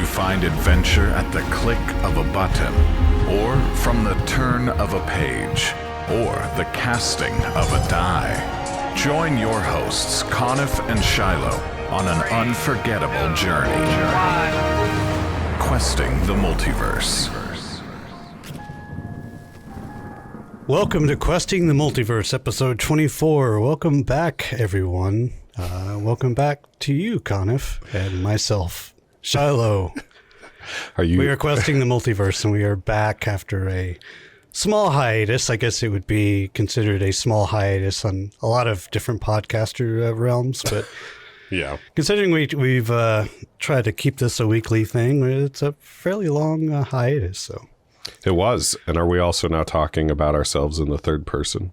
you find adventure at the click of a button, or from the turn of a page, or the casting of a die. Join your hosts, Coniff and Shiloh, on an unforgettable journey. Questing the Multiverse. Welcome to Questing the Multiverse, episode 24. Welcome back, everyone. Welcome back to you, Coniff, and myself, Shiloh. We are questing the multiverse, and we are back after a small hiatus. I guess it would be considered a small hiatus on a lot of different podcaster realms, but yeah, considering we've tried to keep this a weekly thing, it's a fairly long hiatus. So it was. And are we also now talking about ourselves in the third person?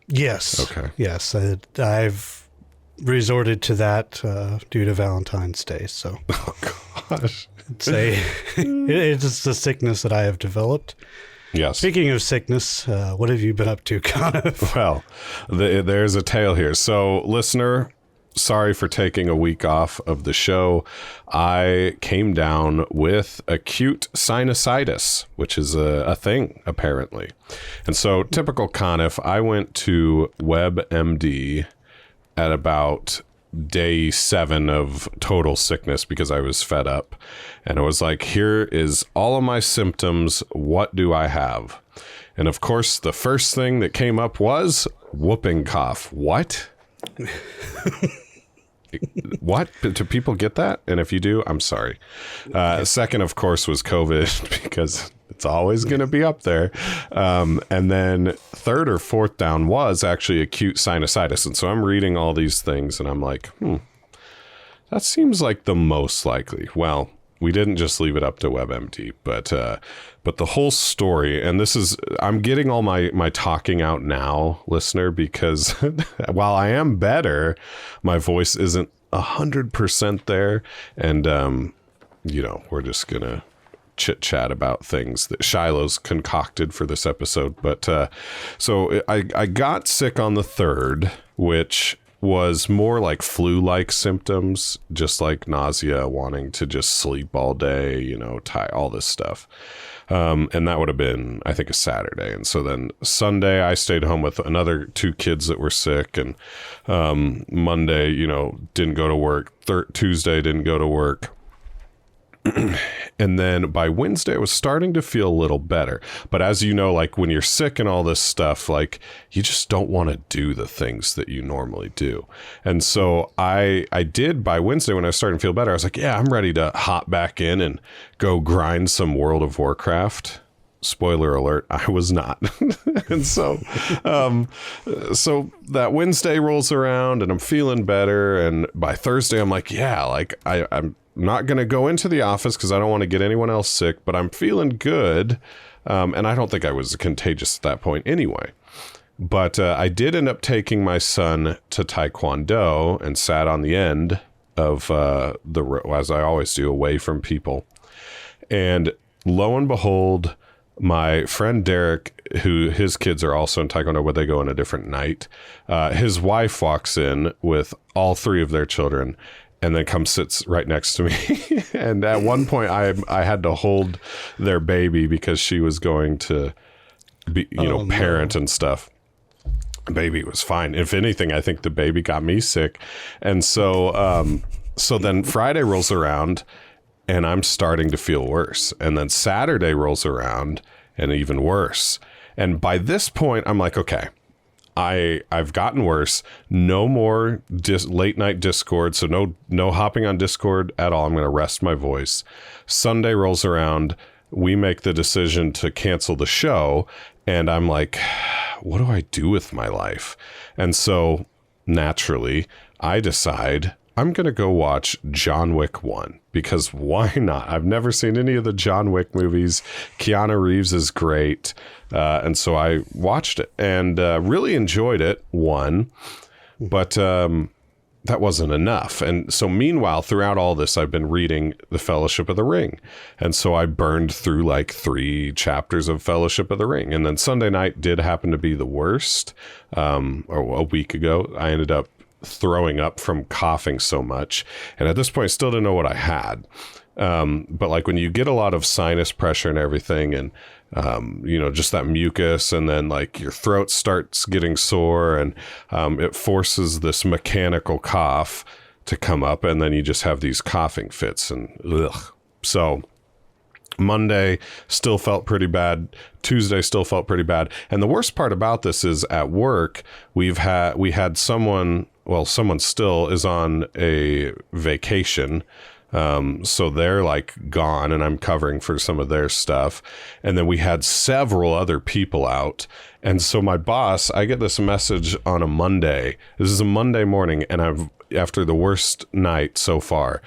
Yes. Okay. Yes, I've resorted to that due to Valentine's Day. So, oh gosh, it's a sickness that I have developed. Yes. Speaking of sickness, what have you been up to, Connor? Well, there's a tale here. So, listener, sorry for taking a week off of the show. I came down with acute sinusitis, which is a thing, apparently. And so, typical Coniff, I went to WebMD at about day 7 of total sickness because I was fed up. And I was like, here is all of my symptoms. What do I have? And of course, the first thing that came up was whooping cough. What? What? Do people get that? And if you do, I'm sorry. Second, of course, was COVID because it's always going to be up there. And then third or fourth down was actually acute sinusitis. And so I'm reading all these things and I'm like, that seems like the most likely. Well, we didn't just leave it up to WebMD, but the whole story, and this is, I'm getting all my talking out now, listener, because while I am better, my voice isn't 100% there. And, we're just going to chit chat about things that Shiloh's concocted for this episode. But so I got sick on the 3rd, which was more like flu-like symptoms, just like nausea, wanting to just sleep all day, all this stuff. And that would have been, I think, a Saturday. And so then Sunday, I stayed home with another 2 kids that were sick. And Monday, didn't go to work. Tuesday, didn't go to work. And then by Wednesday, I was starting to feel a little better. But as you know, like when you're sick and all this stuff, like you just don't want to do the things that you normally do. And so I did by Wednesday when I was starting to feel better. I was like, yeah, I'm ready to hop back in and go grind some World of Warcraft. Spoiler alert, I was not. And so that Wednesday rolls around and I'm feeling better. And by Thursday, I'm like, yeah, like I'm not going to go into the office because I don't want to get anyone else sick, but I'm feeling good. And I don't think I was contagious at that point anyway. But I did end up taking my son to Taekwondo and sat on the end of as I always do, away from people. And lo and behold, my friend Derek, who his kids are also in Taekwondo, but they go on a different night. His wife walks in with all 3 of their children and then comes sits right next to me. And at one point I had to hold their baby because she was going to be, parent and stuff. Baby was fine. If anything, I think the baby got me sick. And so, so then Friday rolls around and I'm starting to feel worse. And then Saturday rolls around and even worse. And by this point, I'm like, okay, I've gotten worse. No more late night Discord. So no hopping on Discord at all. I'm going to rest my voice. Sunday rolls around. We make the decision to cancel the show. And I'm like, what do I do with my life? And so naturally, I decide I'm going to go watch John Wick 1 because why not? I've never seen any of the John Wick movies. Keanu Reeves is great. And so I watched it and really enjoyed it, but that wasn't enough. And so meanwhile, throughout all this, I've been reading The Fellowship of the Ring. And so I burned through like 3 chapters of Fellowship of the Ring. And then Sunday night did happen to be the worst. Or a week ago, I ended up throwing up from coughing so much. And at this point, I still didn't know what I had. But like when you get a lot of sinus pressure and everything, and just that mucus, and then like your throat starts getting sore, and it forces this mechanical cough to come up, and then you just have these coughing fits, and ugh. So Monday still felt pretty bad. Tuesday still felt pretty bad. And the worst part about this is at work, we had someone still is on a vacation. So they're like gone, and I'm covering for some of their stuff. And then we had several other people out. And so my boss, I get this message on a Monday. This is a Monday morning, and after the worst night so far,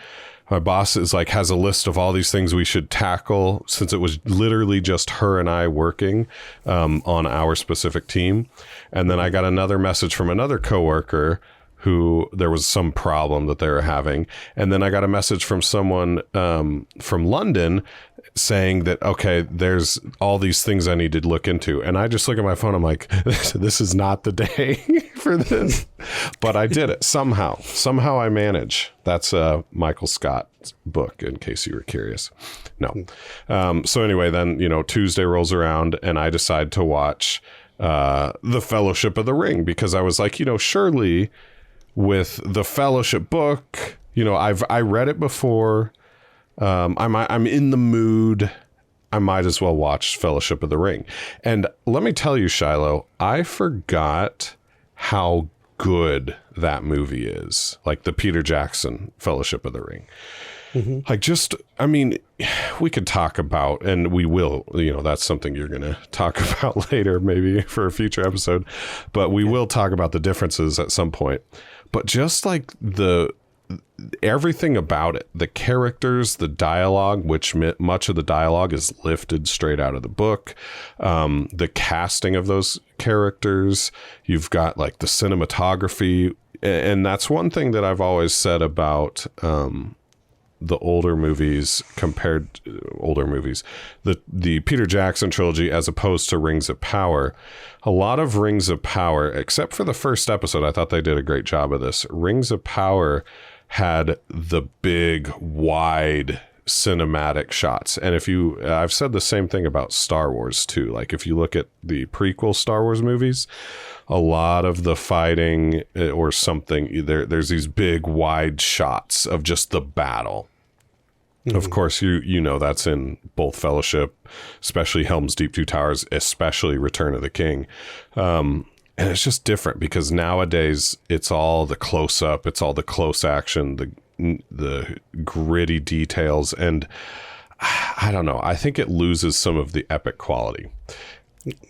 my boss is like, has a list of all these things we should tackle, since it was literally just her and I working on our specific team. And then I got another message from another coworker who there was some problem that they were having. And then I got a message from someone from London saying that, okay, there's all these things I need to look into. And I just look at my phone. I'm like, this is not the day for this. But I did it somehow. Somehow I manage. That's Michael Scott's book, in case you were curious. No. So anyway, then, Tuesday rolls around, and I decide to watch The Fellowship of the Ring, because I was like, surely with the Fellowship book, I read it before. I'm in the mood. I might as well watch Fellowship of the Ring. And let me tell you, Shiloh, I forgot how good that movie is. Like the Peter Jackson Fellowship of the Ring. Mm-hmm. We could talk about, and we will, that's something you're going to talk about later, maybe for a future episode, but we will talk about the differences at some point. But just like everything about it, the characters, the dialogue, which much of the dialogue is lifted straight out of the book, the casting of those characters, you've got like the cinematography. And that's one thing that I've always said about the older movies the Peter Jackson trilogy, as opposed to Rings of Power. A lot of Rings of Power, except for the first episode, I thought they did a great job of this. Rings of Power had the big, wide cinematic shots. And I've said the same thing about Star Wars too. Like if you look at the prequel Star Wars movies, a lot of the fighting or something, there's these big, wide shots of just the battle. Mm-hmm. Of course, that's in both Fellowship, especially Helm's Deep, Two Towers, especially Return of the King. And it's just different because nowadays it's all the close up, it's all the close action, the gritty details. And I don't know, I think it loses some of the epic quality.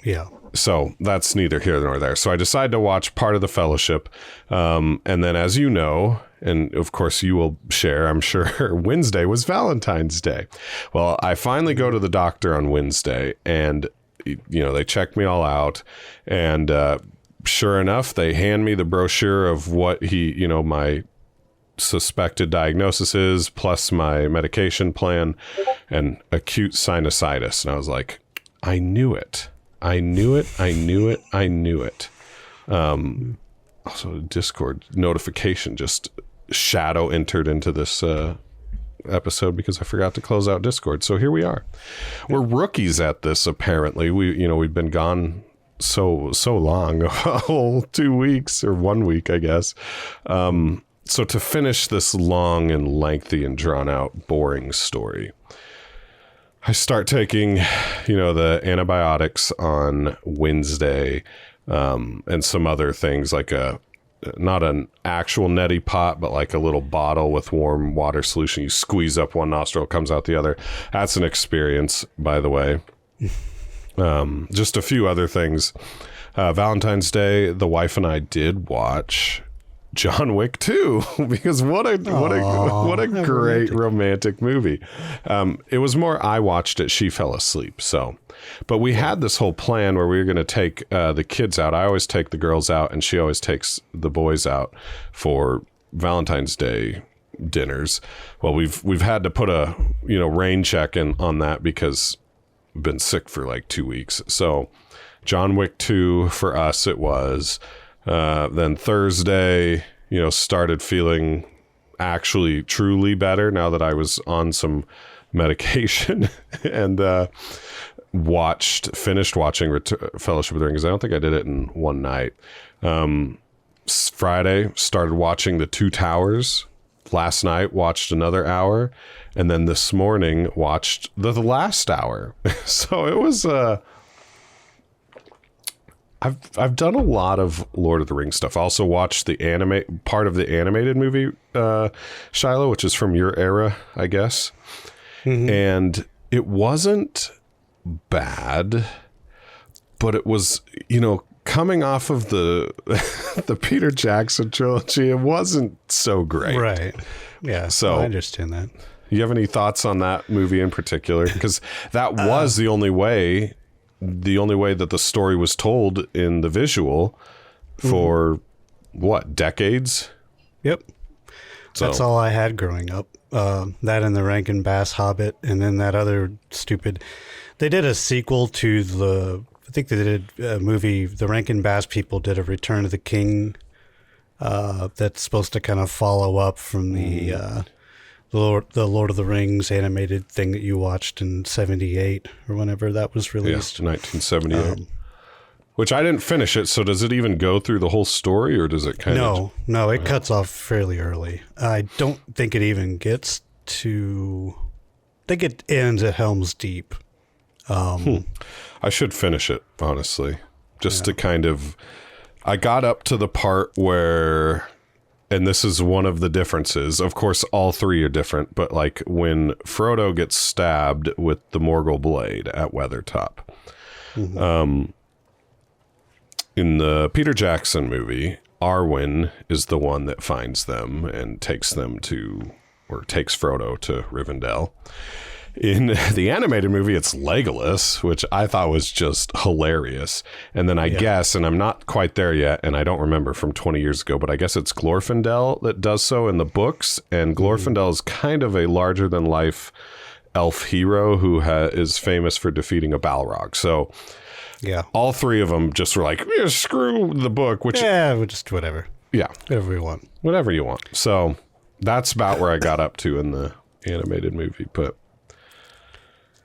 Yeah. So that's neither here nor there. So I decided to watch part of the Fellowship. And then, as you know, and of course you will share, I'm sure, Wednesday was Valentine's Day. Well, I finally go to the doctor on Wednesday, and, they check me all out. And sure enough, they hand me the brochure of what my suspected diagnosis is, plus my medication plan, and acute sinusitis. And I was like, I knew it. Also, Discord notification just shadow entered into this episode because I forgot to close out Discord. So here we are. We're rookies at this, apparently. We've been gone so long, a whole 2 weeks or 1 week, I guess. So to finish this long and lengthy and drawn out, boring story, I start taking, the antibiotics on Wednesday, and some other things like not an actual neti pot, but like a little bottle with warm water solution. You squeeze up one nostril, comes out the other. That's an experience, by the way. Just a few other things. Valentine's Day, the wife and I did watch John Wick 2, because what a great romantic movie. It was more I watched it, she fell asleep. But we had this whole plan where we were going to take the kids out. I always take the girls out, and she always takes the boys out for Valentine's Day dinners. Well, we've had to put a rain check in on that because I've been sick for like 2 weeks. So John Wick 2 for us it was. Then Thursday, started feeling actually truly better now that I was on some medication and finished watching Fellowship of the Ring, because I don't think I did it in one night. Friday started watching The Two Towers. Last night watched another hour, and then this morning watched the last hour. So it was I've done a lot of Lord of the Rings stuff. I also watched the part of the animated movie Shiloh, which is from your era, I guess. Mm-hmm. And it wasn't bad, but it was, coming off of the the Peter Jackson trilogy, it wasn't so great. Right. Yeah. So I understand that. You have any thoughts on that movie in particular? Because that was the only way that the story was told in the visual for decades? Yep. So that's all I had growing up. That and the Rankin Bass Hobbit, and then that other stupid. They did a sequel to I think they did a movie. The Rankin Bass people did a Return of the King. That's supposed to kind of follow up from the Lord of the Rings animated thing that you watched in '78 or whenever that was released. Yeah, 1978. Which I didn't finish it. So does it even go through the whole story, or does it kind of? No, it cuts off fairly early. I don't think it even gets to. I think it ends at Helm's Deep. I should finish it, honestly, just to kind of. I got up to the part where. And this is one of the differences. Of course, all three are different, but like when Frodo gets stabbed with the Morgul blade at Weathertop. Mm-hmm. In the Peter Jackson movie, Arwen is the one that finds them and takes Frodo to Rivendell. In the animated movie, it's Legolas, which I thought was just hilarious. And then I guess, and I'm not quite there yet, and I don't remember from 20 years ago, but I guess it's Glorfindel that does so in the books. And Glorfindel is kind of a larger-than-life elf hero who is famous for defeating a Balrog. So all three of them just were like, screw the book. Which we'll just whatever. Yeah. Whatever we want. Whatever you want. So that's about where I got up to in the animated movie, but...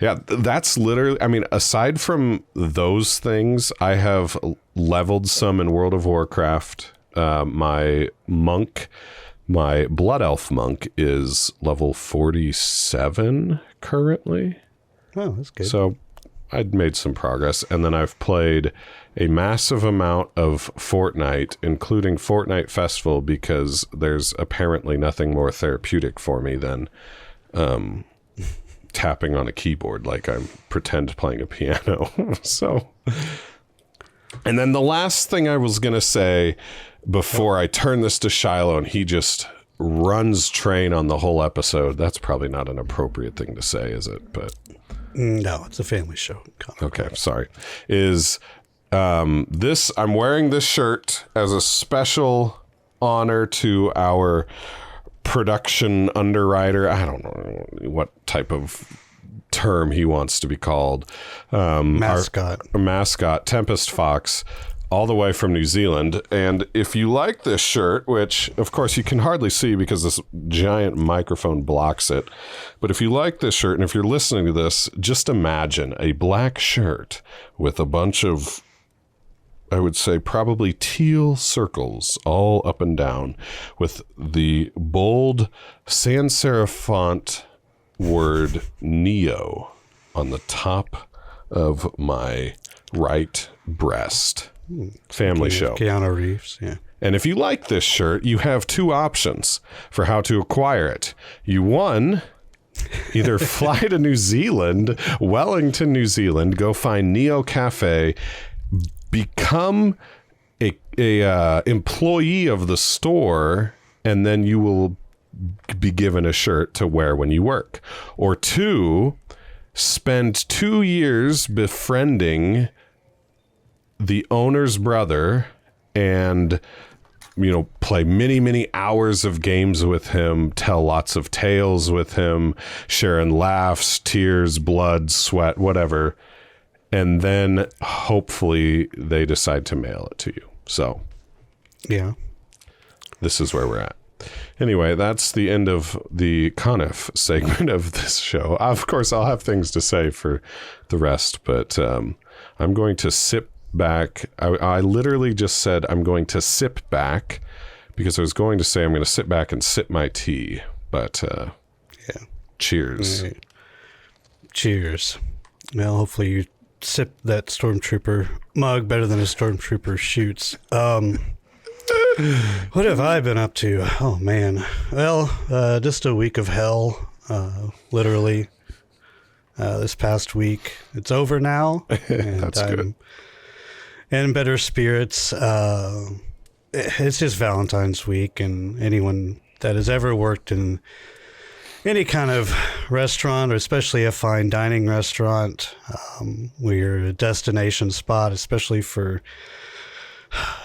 Yeah, that's literally, I mean, aside from those things, I have leveled some in World of Warcraft. My Blood Elf monk is level 47 currently. Oh, that's good. So I'd made some progress. And then I've played a massive amount of Fortnite, including Fortnite Festival, because there's apparently nothing more therapeutic for me than... tapping on a keyboard like I'm pretend playing a piano. So, and then the last thing I was going to say before I turn this to Shiloh and he just runs train on the whole episode. That's probably not an appropriate thing to say, is it? But no, it's a family show. Okay. Sorry. I'm wearing this shirt as a special honor to our production underwriter. I don't know what type of term he wants to be called. Mascot. Our mascot, Tempest Fox, all the way from New Zealand. And if you like this shirt, which of course you can hardly see because this giant microphone blocks it, but if you like this shirt and if you're listening to this, just imagine a black shirt with a bunch of, I would say, probably teal circles all up and down with the bold sans serif font word Neo on the top of my right breast. Family show. Keanu Reeves, yeah. And if you like this shirt, you have two options for how to acquire it. Either fly to New Zealand, Wellington, New Zealand, go find Neo Cafe, become a employee of the store, and then you will be given a shirt to wear when you work. Or two, spend 2 years befriending the owner's brother and play many hours of games with him, tell lots of tales with him, sharing laughs, tears, blood, sweat, whatever. And then hopefully they decide to mail it to you. So, yeah, this is where we're at. Anyway, that's the end of the Coniff segment of this show. Of course, I'll have things to say for the rest, but I'm going to sit back. I literally just said I'm going to sip back because I was going to say I'm going to sit back and sip my tea, but cheers. Right. Cheers. Well, hopefully you sip that Stormtrooper mug better than a Stormtrooper shoots. What have I been up to? Oh, man. Well, just a week of hell, literally. This past week. It's over now. And That's good. In better spirits. It's just Valentine's week, and anyone that has ever worked in any kind of restaurant, or especially a fine dining restaurant, we're a destination spot, especially for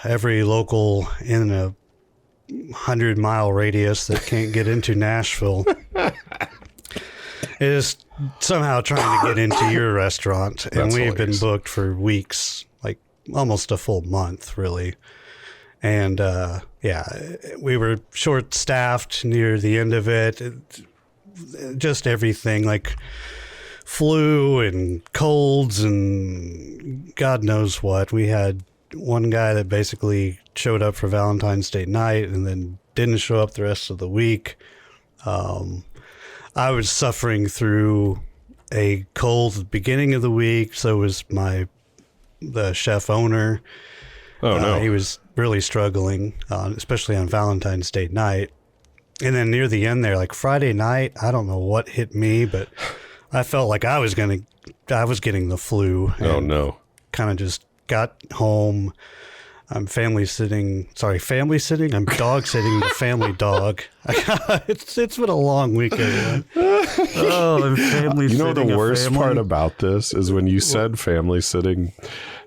every local in a 100-mile radius that can't get into Nashville is somehow trying to get into your restaurant. And That's we've hilarious. been booked for weeks, like almost a full month, really. And we were short-staffed near the end of it. Just everything, like flu and colds and God knows what. We had one guy that basically showed up for Valentine's Day night and then didn't show up the rest of the week. I was suffering through a cold at the beginning of the week, so was the chef owner. Oh, no. He was really struggling, especially on Valentine's Day night. And then near the end there, like Friday night, I don't know what hit me, but I felt like I was getting the flu. Oh, no. Kind of just got home. I'm family sitting. I'm dog sitting the family dog. It's been a long weekend. Oh, I'm family sitting. You know, the worst family. part about this is when you said family sitting,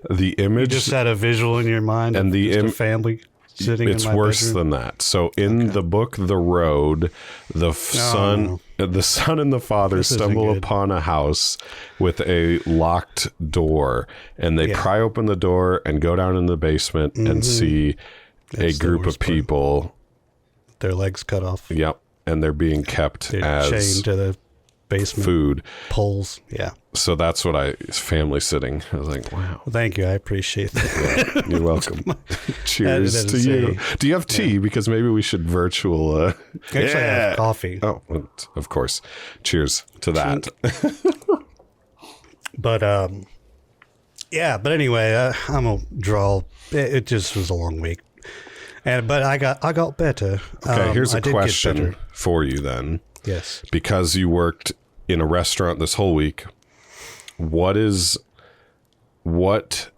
the image. You just had a visual in your mind, and of the just a family sitting. It's in my worse bedroom. than that. So in the book The Road, the son and the father This isn't stumble good. upon a house with a locked door, and they pry open the door and go down in the basement and see That's a the group of worst part. people. Their legs cut off. Yep, and they're being kept They're as chained to the basement food. poles. Yeah. So that's what family sitting. I was like, wow. Well, thank you. I appreciate that. Yeah, you're welcome. Cheers That to is you. Do you have tea? Because maybe we should virtual. Actually, I have coffee. Oh, well, of course. Cheers to that. But but anyway, I'm a draw. It just was a long week, but I got better. Okay, here's I a did get question better. for you then. Yes. Because you worked in a restaurant this whole week, what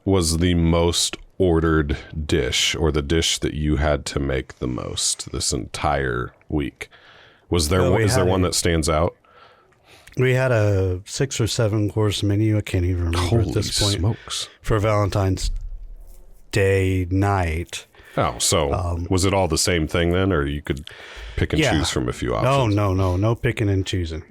was the most ordered dish, or the dish that you had to make the most this entire week? Is there one that stands out? We had a 6 or 7 course menu. I can't even remember Holy at this point. smokes. For Valentine's Day night. Oh, so was it all the same thing then, or you could pick and choose from a few options? No picking and choosing.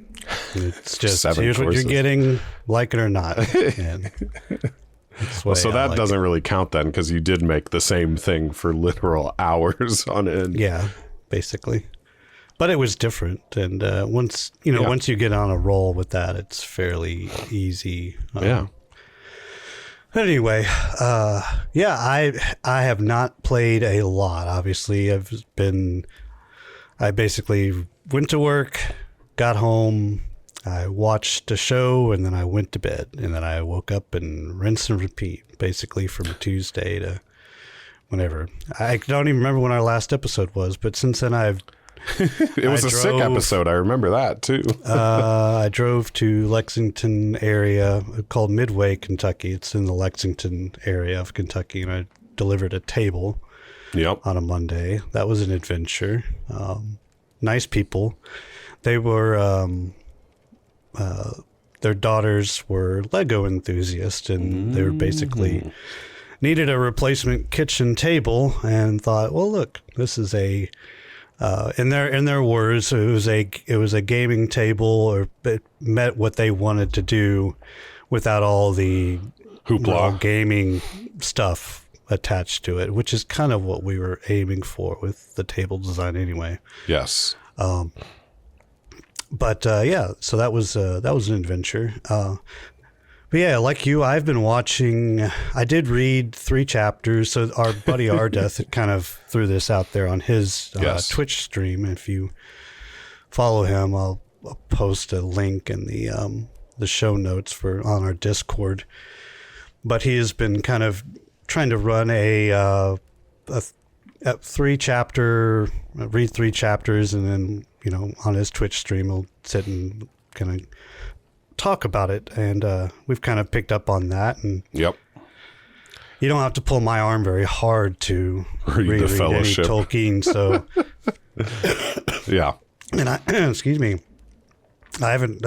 It's just 7 here's courses. what you're getting, like it or not. And that's the Well, way so I that like doesn't really count then, because you did make the same thing for literal hours on end. Yeah, basically. But it was different, and once you get on a roll with that, it's fairly easy. Yeah. Anyway, I have not played a lot. Obviously, I basically went to work, got home, I watched a show, and then I went to bed, and then I woke up and rinse and repeat, basically from Tuesday to whenever. I don't even remember when our last episode was, but since then It was a sick episode. I remember that too. I drove to Lexington area called Midway, Kentucky. It's in the Lexington area of Kentucky, and I delivered a table on a Monday. That was an adventure. Nice people. They were, their daughters were Lego enthusiasts, and they were basically needed a replacement kitchen table and thought, well, look, this is a in their words, it was a gaming table, or it met what they wanted to do without all the Hoopla. gaming stuff attached to it, which is kind of what we were aiming for with the table design anyway. Yes. But so that was an adventure. But yeah, like you, I've been watching. I did read 3 chapters. So our buddy Ardeth kind of threw this out there on his Twitch stream. If you follow him, I'll post a link in the show notes on our Discord. But he has been kind of trying to run a 3-chapter, read 3 chapters, and then on his Twitch stream he'll sit and kind of talk about it, and we've kind of picked up on that. And yep, you don't have to pull my arm very hard to read the Fellowship. Any Tolkien. So yeah, and I excuse me, I haven't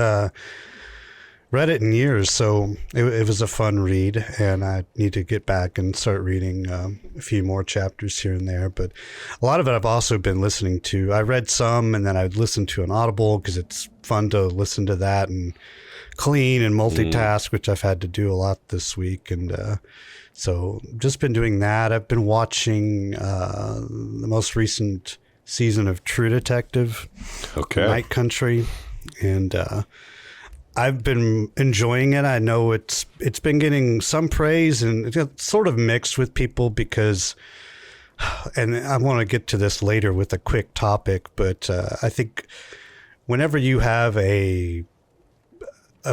read it in years, so it was a fun read, and I need to get back and start reading a few more chapters here and there. But a lot of it I've also been listening to. I read some, and then I'd listen to an Audible because it's fun to listen to that and clean and multitask, which I've had to do a lot this week. And so just been doing that. I've been watching the most recent season of True Detective, Night Country, and I've been enjoying it. I know it's been getting some praise, and it's sort of mixed with people because, and I want to get to this later with a quick topic, but I think whenever you have a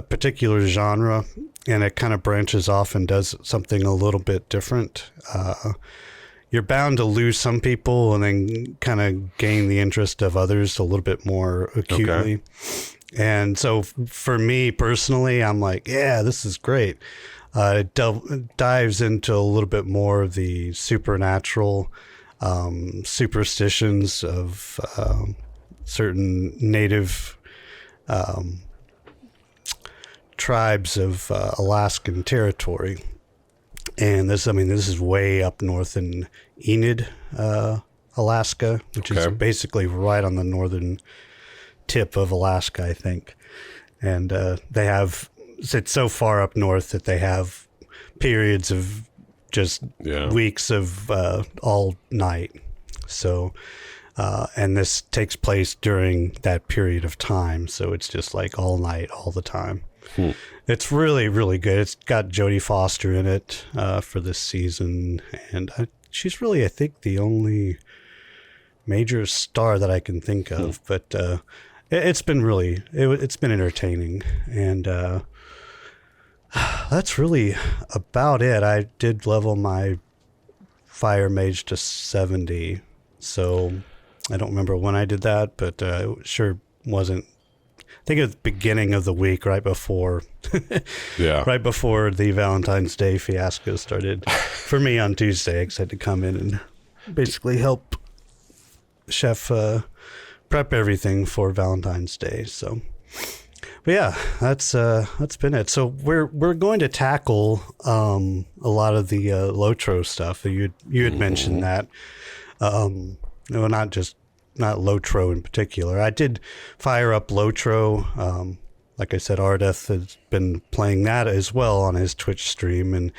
particular genre and it kind of branches off and does something a little bit different, you're bound to lose some people and then kind of gain the interest of others a little bit more acutely. Okay. And so for me personally, I'm like, yeah, this is great. It dives into a little bit more of the supernatural superstitions of certain native tribes of Alaskan territory. And this is way up north in Enid, Alaska, which is basically right on the northern tip of Alaska, I think. And it's so far up north that they have periods of just weeks of all night. So, and this takes place during that period of time. So it's just like all night, all the time. It's really, really good. It's got Jodie Foster in it for this season. And she's really, I think, the only major star that I can think of. But it's been it's been entertaining. And that's really about it. I did level my fire mage to 70. So I don't remember when I did that, but it sure wasn't. I think it was the beginning of the week, right before right before the Valentine's Day fiasco started for me on Tuesday. I had to come in and basically help Chef prep everything for Valentine's Day. So, but yeah, that's been it. So we're going to tackle a lot of the Lotro stuff. You had mentioned that. No, not Lotro in particular. I did fire up Lotro. Like I said, Ardeth has been playing that as well on his Twitch stream, and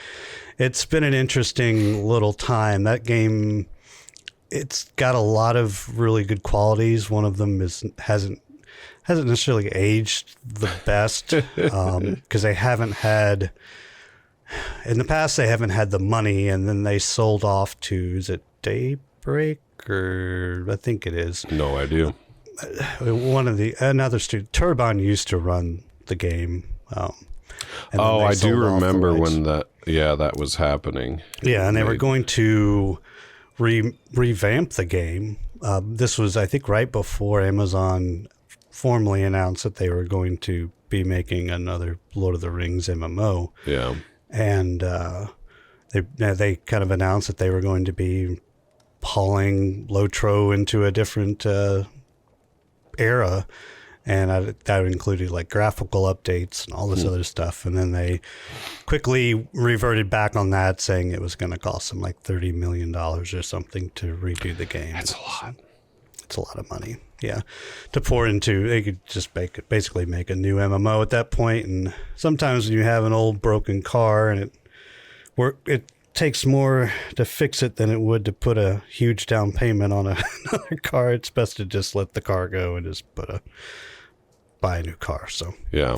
it's been an interesting little time. That game, it's got a lot of really good qualities. One of them hasn't necessarily aged the best because they haven't had, in the past, they haven't had the money, and then they sold off to, is it Daybreak? Or I think it is. No idea. Another student, Turbine, used to run the game. I do remember when that was happening. Yeah, and they were going to revamp the game. This was, I think, right before Amazon formally announced that they were going to be making another Lord of the Rings MMO. Yeah, and they kind of announced that they were going to be hauling Lotro into a different era, and that included like graphical updates and all this other stuff. And then they quickly reverted back on that, saying it was going to cost them like $30 million or something to redo the game. That's a lot. It's a lot of money. Yeah, to pour into. They could just basically make a new MMO at that point. And sometimes when you have an old broken car and it takes more to fix it than it would to put a huge down payment on another car. It's best to just let the car go and just buy a new car. So yeah,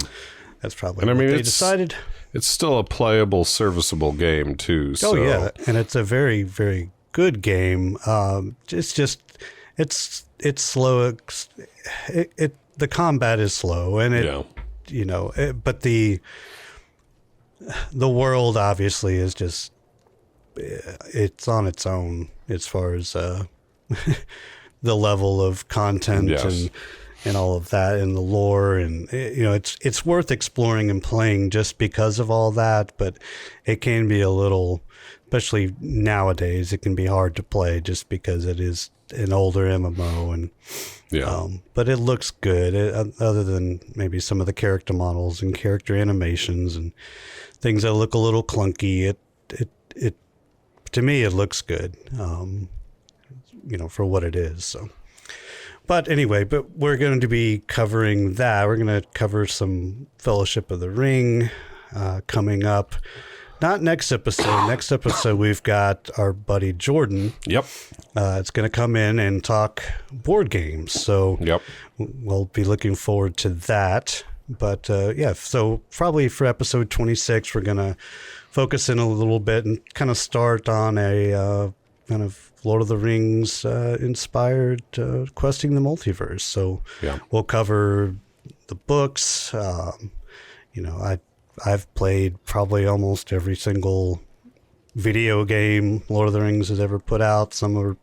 that's probably what they decided. It's still a playable, serviceable game too. Oh yeah, and it's a very, very good game. It's slow. The combat is slow, and but the world obviously is just, it's on its own as far as the level of content and all of that, and the lore, and it's worth exploring and playing just because of all that. But it can be a little, especially nowadays, it can be hard to play just because it is an older MMO, and but it looks good. Other than maybe some of the character models and character animations and things that look a little clunky, it to me it looks good, for what it is. So, but anyway, we're going to be covering that. We're going to cover some Fellowship of the Ring coming up. Not next episode. Next episode, we've got our buddy Jordan. Yep. It's going to come in and talk board games. So we'll be looking forward to that. But so probably for episode 26, we're going to focus in a little bit and kind of start on a kind of Lord of the Rings inspired questing the multiverse. So we'll cover the books. I've played probably almost every single video game Lord of the Rings has ever put out. Some are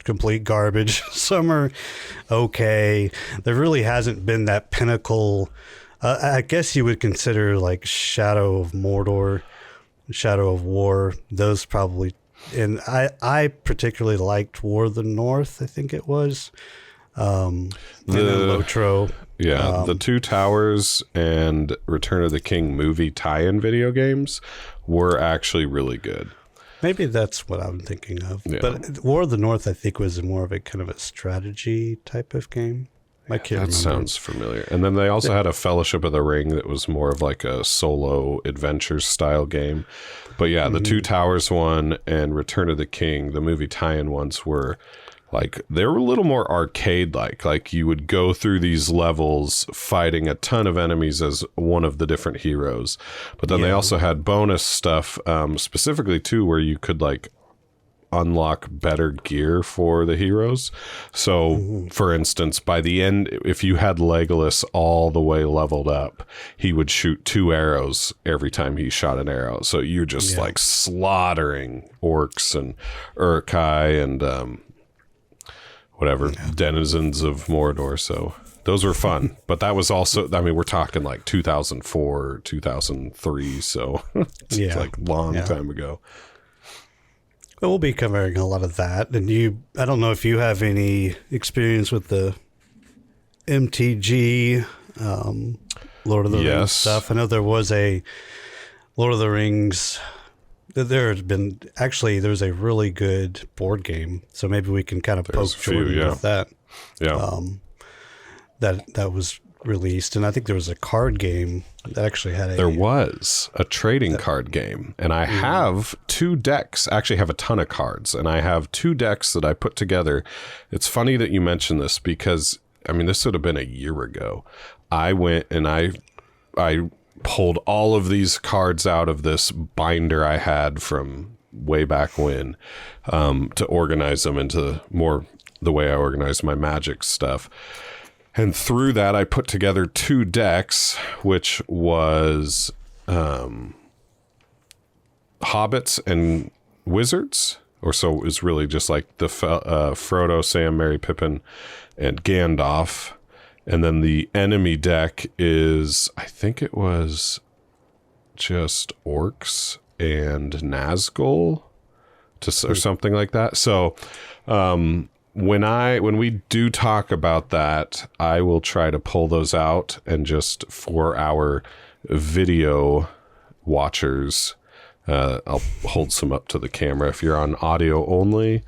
complete garbage. Some are okay. There really hasn't been that pinnacle. I guess you would consider like Shadow of Mordor, Shadow of War. Those probably, and I particularly liked War of the North, I think it was. And then Lotro. Yeah, the Two Towers and Return of the King movie tie-in video games were actually really good. Maybe that's what I'm thinking of. Yeah. But War of the North, I think, was more of a kind of a strategy type of game. I can't remember. Sounds familiar. And then they also had a Fellowship of the Ring that was more of like a solo adventure style game. But yeah, the Two Towers one and Return of the King, the movie tie-in ones, were like, they were a little more arcade-like. Like, you would go through these levels fighting a ton of enemies as one of the different heroes. But then they also had bonus stuff, specifically, too, where you could, like, unlock better gear for the heroes. So, for instance, by the end, if you had Legolas all the way leveled up, he would shoot 2 arrows every time he shot an arrow. So you're just, like, slaughtering orcs and Uruk-hai and denizens of Mordor. So those were fun. But that was also, I mean, we're talking like 2004, 2003. So it's like a long time ago. We'll be covering a lot of that. And I don't know if you have any experience with the MTG Lord of the Rings stuff. I know there was a Lord of the Rings. There's a really good board game, so maybe we can kind of poke Jordan with that. Yeah, that was released, and I think there was a card game that actually had There was a trading card game, and I have 2 decks. I actually have a ton of cards, and I have 2 decks that I put together. It's funny that you mentioned this because, I mean, this would have been a year ago. I went and I pulled all of these cards out of this binder I had from way back when, to organize them into more the way I organize my Magic stuff. And through that, I put together 2 decks, which was Hobbits and Wizards, or so it was really just like the Frodo, Sam, Merry, Pippin, and Gandalf. And then the enemy deck is, I think it was just orcs and Nazgul, or something like that. So when we do talk about that, I will try to pull those out, and just for our video watchers, I'll hold some up to the camera. If you're on audio only,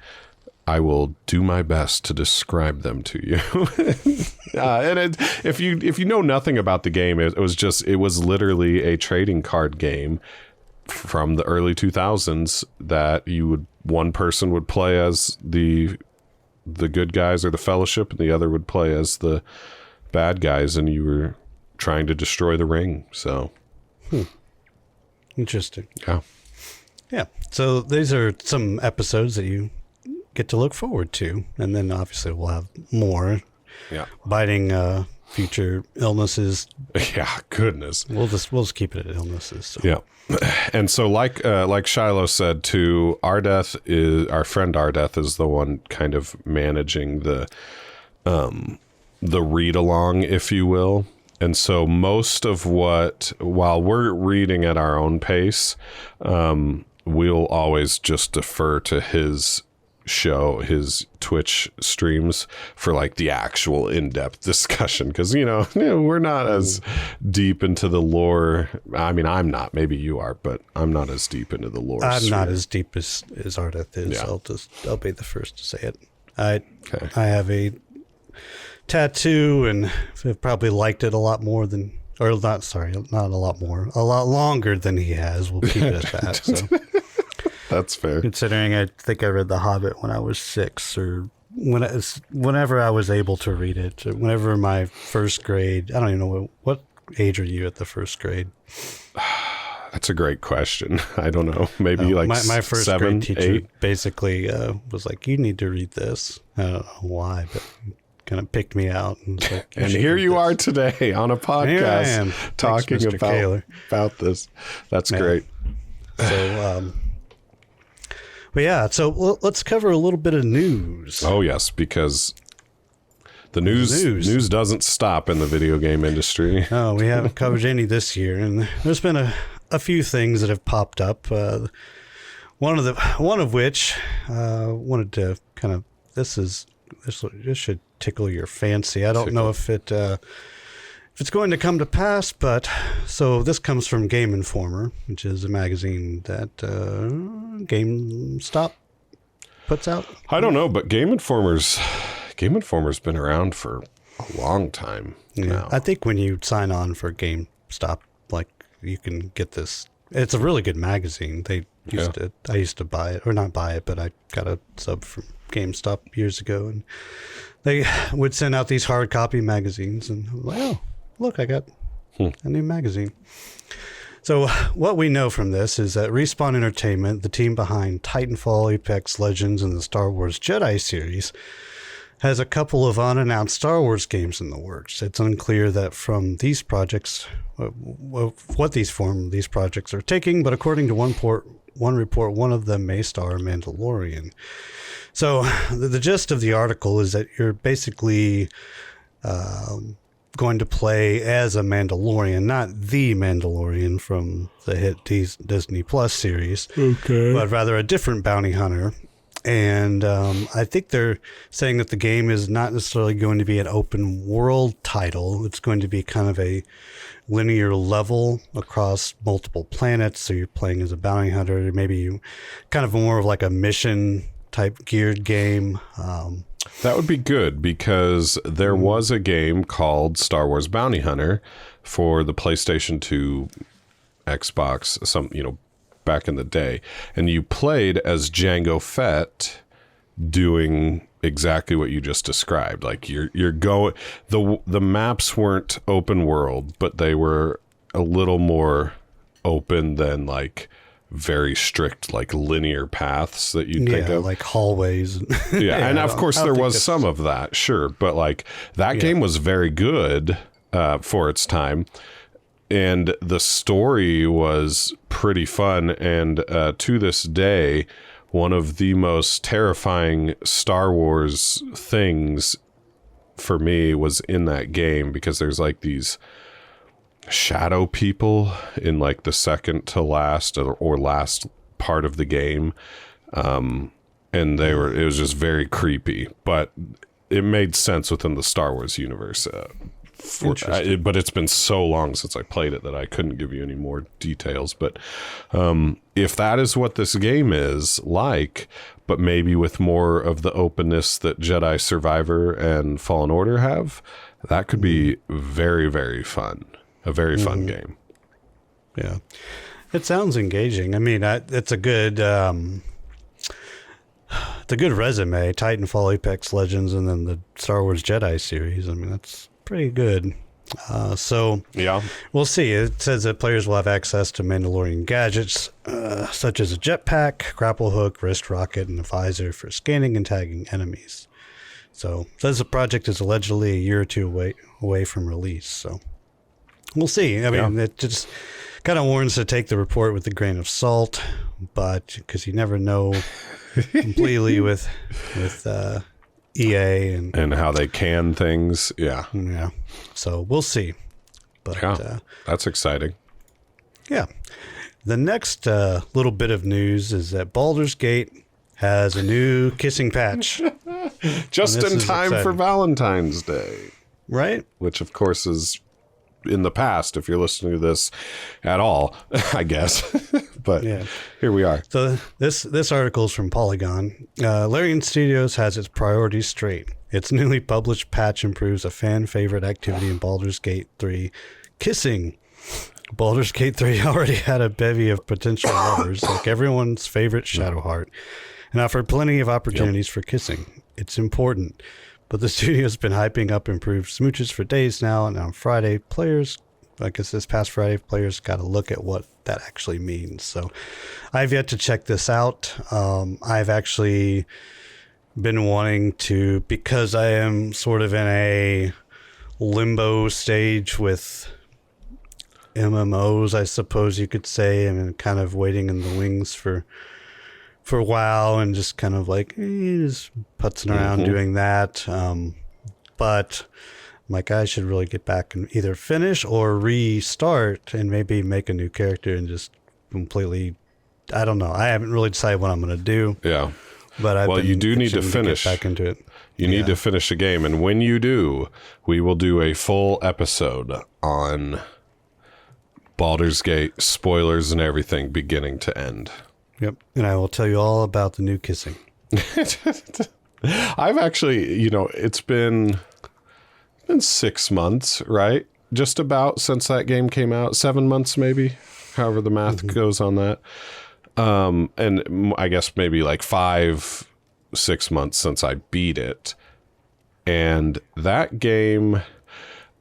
I will do my best to describe them to you. And if you know nothing about the game, it was literally a trading card game from the early 2000s that one person would play as the good guys or the Fellowship, and the other would play as the bad guys, and you were trying to destroy the ring. So Interesting. Yeah. So these are some episodes that you get to look forward to, and then obviously we'll have more. Yeah. Biting future illnesses. Yeah, goodness. We'll just keep it at illnesses. So. Yeah. And so like Shiloh said too, our friend Ardeth is the one kind of managing the read along, if you will. And so most of while we're reading at our own pace, we'll always just defer to his Twitch streams for like the actual in-depth discussion, because we're not as deep into the lore. I mean, I'm not, maybe you are, but I'm not as deep into the lore. I'm not as deep as Ardeth is. Yeah. I'll be the first to say it. I have a tattoo and have probably liked it a lot more than, or not a lot more, a lot longer than he has. We'll keep it at that. So. That's fair. Considering I think I read The Hobbit when I was 6, or whenever I was able to read it. Whenever my first grade, I don't even know what age are you at the first grade? That's a great question. I don't know. Maybe like my first 7, grade teacher 8? basically was like, "You need to read this." I don't know why, but kind of picked me out. And, like, and here you are today on a podcast talking Thanks, about this. That's great. So, but yeah, so let's cover a little bit of news. Oh, yes, because the news doesn't stop in the video game industry. No, we haven't covered any this year, and there's been a few things that have popped up. One of which wanted to kind of this should tickle your fancy. I don't know if it's going to come to pass, but so this comes from Game Informer, which is a magazine that GameStop puts out. I don't know, but Game Informer's been around for a long time now. I think when you sign on for GameStop, like, you can get this. It's a really good magazine. I used to buy it, or not buy it, but I got a sub from GameStop years ago, and they would send out these hard copy magazines, and wow, look, I got a new magazine. So what we know from this is that Respawn Entertainment, the team behind Titanfall, Apex Legends, and the Star Wars Jedi series, has a couple of unannounced Star Wars games in the works. It's unclear that from these projects, what these projects are taking, but according to one report, one of them may star Mandalorian. So the gist of the article is that you're basically going to play as a Mandalorian, not the Mandalorian from the hit Disney Plus series, but rather a different bounty hunter. And I think they're saying that the game is not necessarily going to be an open world title. It's going to be kind of a linear level across multiple planets. So you're playing as a bounty hunter, maybe kind of more of like a mission type geared game. That would be good, because there was a game called Star Wars Bounty Hunter for the PlayStation 2, Xbox, back in the day, and you played as Jango Fett doing exactly what you just described. Like you're going, the maps weren't open world, but they were a little more open than like very strict like linear paths that you'd think of, like hallways. And of course there was some of that, sure, but like that game was very good for its time, and the story was pretty fun, and to this day, one of the most terrifying Star Wars things for me was in that game, because there's like these shadow people in like the second to last or last part of the game, and it was just very creepy, but it made sense within the Star Wars universe. But it's been so long since I played it that I couldn't give you any more details. But if that is what this game is like, but maybe with more of the openness that Jedi Survivor and Fallen Order have, that could be very, very fun. A very fun game. Yeah. It sounds engaging. I mean, it's a good resume. Titanfall, Apex Legends, and then the Star Wars Jedi series. I mean, that's pretty good. So Yeah. we'll see. It says that players will have access to Mandalorian gadgets, such as a jetpack, grapple hook, wrist rocket, and a visor for scanning and tagging enemies. So it says the project is allegedly a year or two away from release. So we'll see. I mean, it just kind of warns to take the report with a grain of salt, but because you never know completely with EA and how they can things. Yeah. So we'll see. But that's exciting. Yeah. The next little bit of news is that Baldur's Gate has a new kissing patch. Just in time for Valentine's Day. Right? Which, of course, is in the past, if you're listening to this at all, I guess. But here we are. So this article is from Polygon. Larian Studios has its priorities straight. Its newly published patch improves a fan favorite activity in Baldur's Gate 3, kissing. Baldur's Gate 3 already had a bevy of potential lovers, like everyone's favorite Shadowheart, and offered plenty of opportunities for kissing. It's important. But the studio's been hyping up improved smooches for days now, and on Friday, players, I guess this past Friday, players got to look at what that actually means. So I've yet to check this out. I've actually been wanting to, because I am sort of in a limbo stage with MMOs, I suppose you could say. I mean, kind of waiting in the wings for a while and just kind of like just putzing around doing that. But I'm like, I should really get back and either finish or restart and maybe make a new character and just completely, I don't know. I haven't really decided what I'm going to do. Yeah. But you do need to finish. Get back into it. You need to finish a game. And when you do, we will do a full episode on Baldur's Gate, spoilers and everything, beginning to end. Yep. And I will tell you all about the new kissing. I've actually, it's been 6 months, right? Just about since that game came out. 7 months, maybe, however the math goes on that. And I guess maybe like 5-6 months since I beat it. And that game,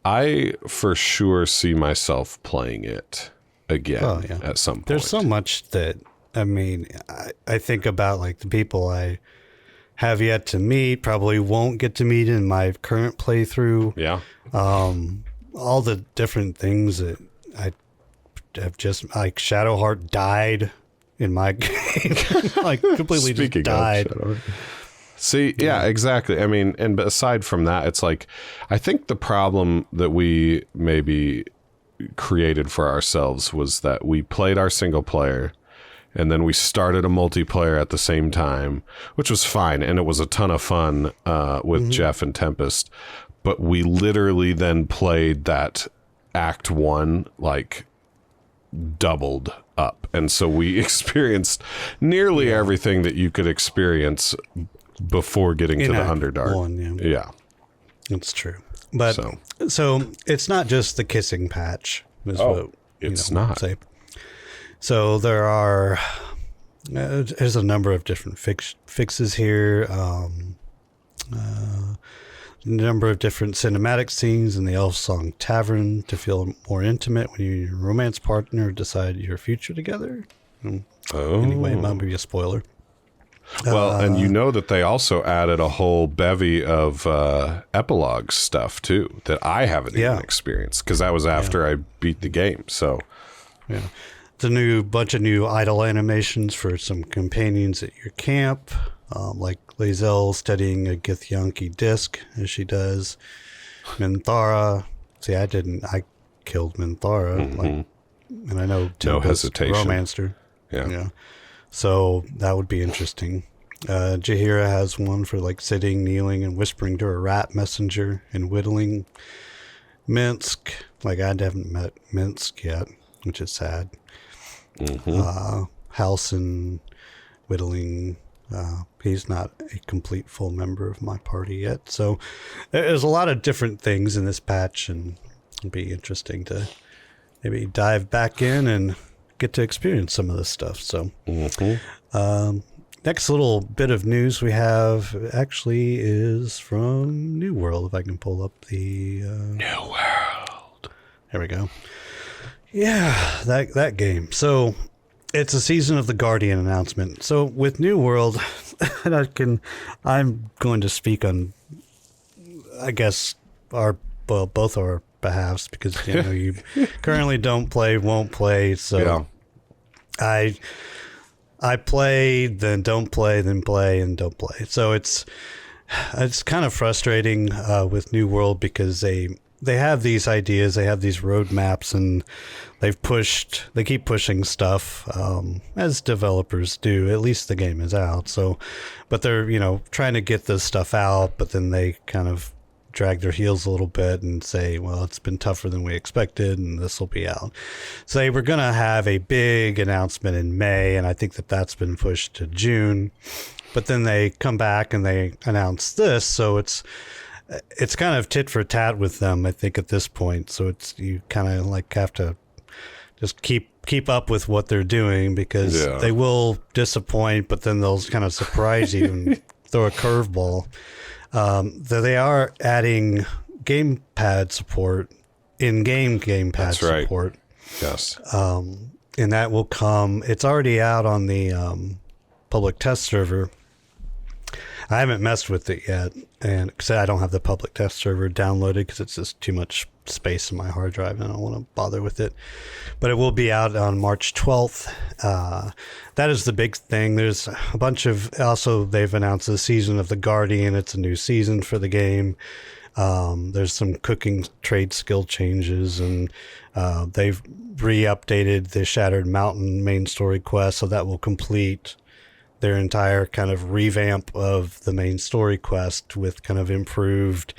I for sure see myself playing it again at some point. There's so much that, I mean, I think about like the people I have yet to meet, probably won't get to meet in my current playthrough. Yeah. All the different things that I have just, like Shadowheart died in my game. Like completely Speaking just died. See, yeah, exactly. I mean, and aside from that, it's like, I think the problem that we maybe created for ourselves was that we played our single player and then we started a multiplayer at the same time, which was fine. And it was a ton of fun with Jeff and Tempest. But we literally then played that Act 1 like doubled up. And so we experienced nearly everything that you could experience before getting to the Underdark. Yeah. That's true. But so it's not just the kissing patch. It's not. Say. So there are, there's a number of different fixes here. A number of different cinematic scenes in the Elf Song Tavern to feel more intimate when you and your romance partner decide your future together. Anyway, it might be a spoiler. Well, and you know that they also added a whole bevy of epilogue stuff too that I haven't even experienced because that was after I beat the game. So, the bunch of new idle animations for some companions at your camp, like Lae'zel studying a Githyanki disc as she does. Minthara. See, I killed Minthara, and I know no hesitation. Romanced her. Yeah. So that would be interesting. Jaheira has one for like sitting, kneeling, and whispering to a rat messenger and whittling. Minsk, like I haven't met Minsk yet, which is sad. Halsin, whittling. He's not a complete full member of my party yet. So there's a lot of different things in this patch, and it'll be interesting to maybe dive back in and get to experience some of this stuff. So, next little bit of news we have actually is from New World. If I can pull up the New World. There we go. Yeah, that game. So it's a Season of the Guardian announcement. So with New World, I'm going to speak on, I guess, both our behalves, because you currently don't play, won't play. So yeah. I play, then don't play, then play, and don't play. So it's kind of frustrating with New World, because they have these ideas, they have these roadmaps, and they keep pushing stuff, as developers do. At least the game is out. So, but they're trying to get this stuff out, but then they kind of drag their heels a little bit and say, well, it's been tougher than we expected, and this will be out. So they were going to have a big announcement in May, and I think that's been pushed to June. But then they come back and they announce this, so it's kind of tit for tat with them, I think, at this point. So you kind of like have to just keep up with what they're doing, because they will disappoint, but then they'll kind of surprise you and throw a curveball. They are adding gamepad support, in-game gamepad support. Yes. And that will come. It's already out on the public test server. I haven't messed with it yet, and because I don't have the public test server downloaded, because it's just too much space in my hard drive, and I don't want to bother with it. But it will be out on March 12th. That is the big thing. There's a bunch of, also they've announced the Season of the Guardian. It's a new season for the game. There's some cooking trade skill changes, and they've re-updated the Shattered Mountain main story quest, so that will complete their entire kind of revamp of the main story quest, with kind of improved,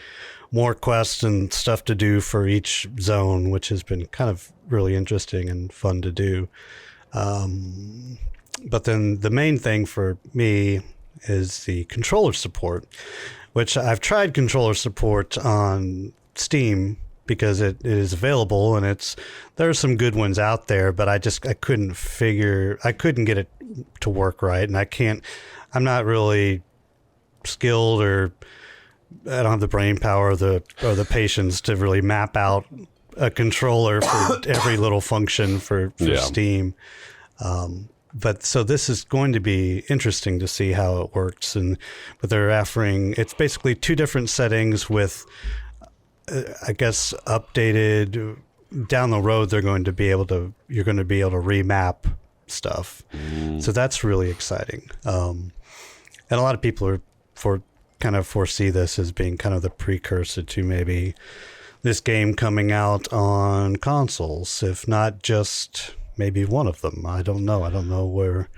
more quests and stuff to do for each zone, which has been kind of really interesting and fun to do. But then the main thing for me is the controller support, which I've tried controller support on Steam, because it is available, and there are some good ones out there, but I couldn't get it to work right, and I'm not really skilled, or I don't have the brain power or the patience to really map out a controller for every little function for Steam. But so this is going to be interesting to see how it works, but they're offering, it's basically two different settings with, I guess, updated down the road. You're going to be able to remap stuff. So that's really exciting. And a lot of people foresee this as being kind of the precursor to maybe this game coming out on consoles, if not just maybe one of them. I don't know where.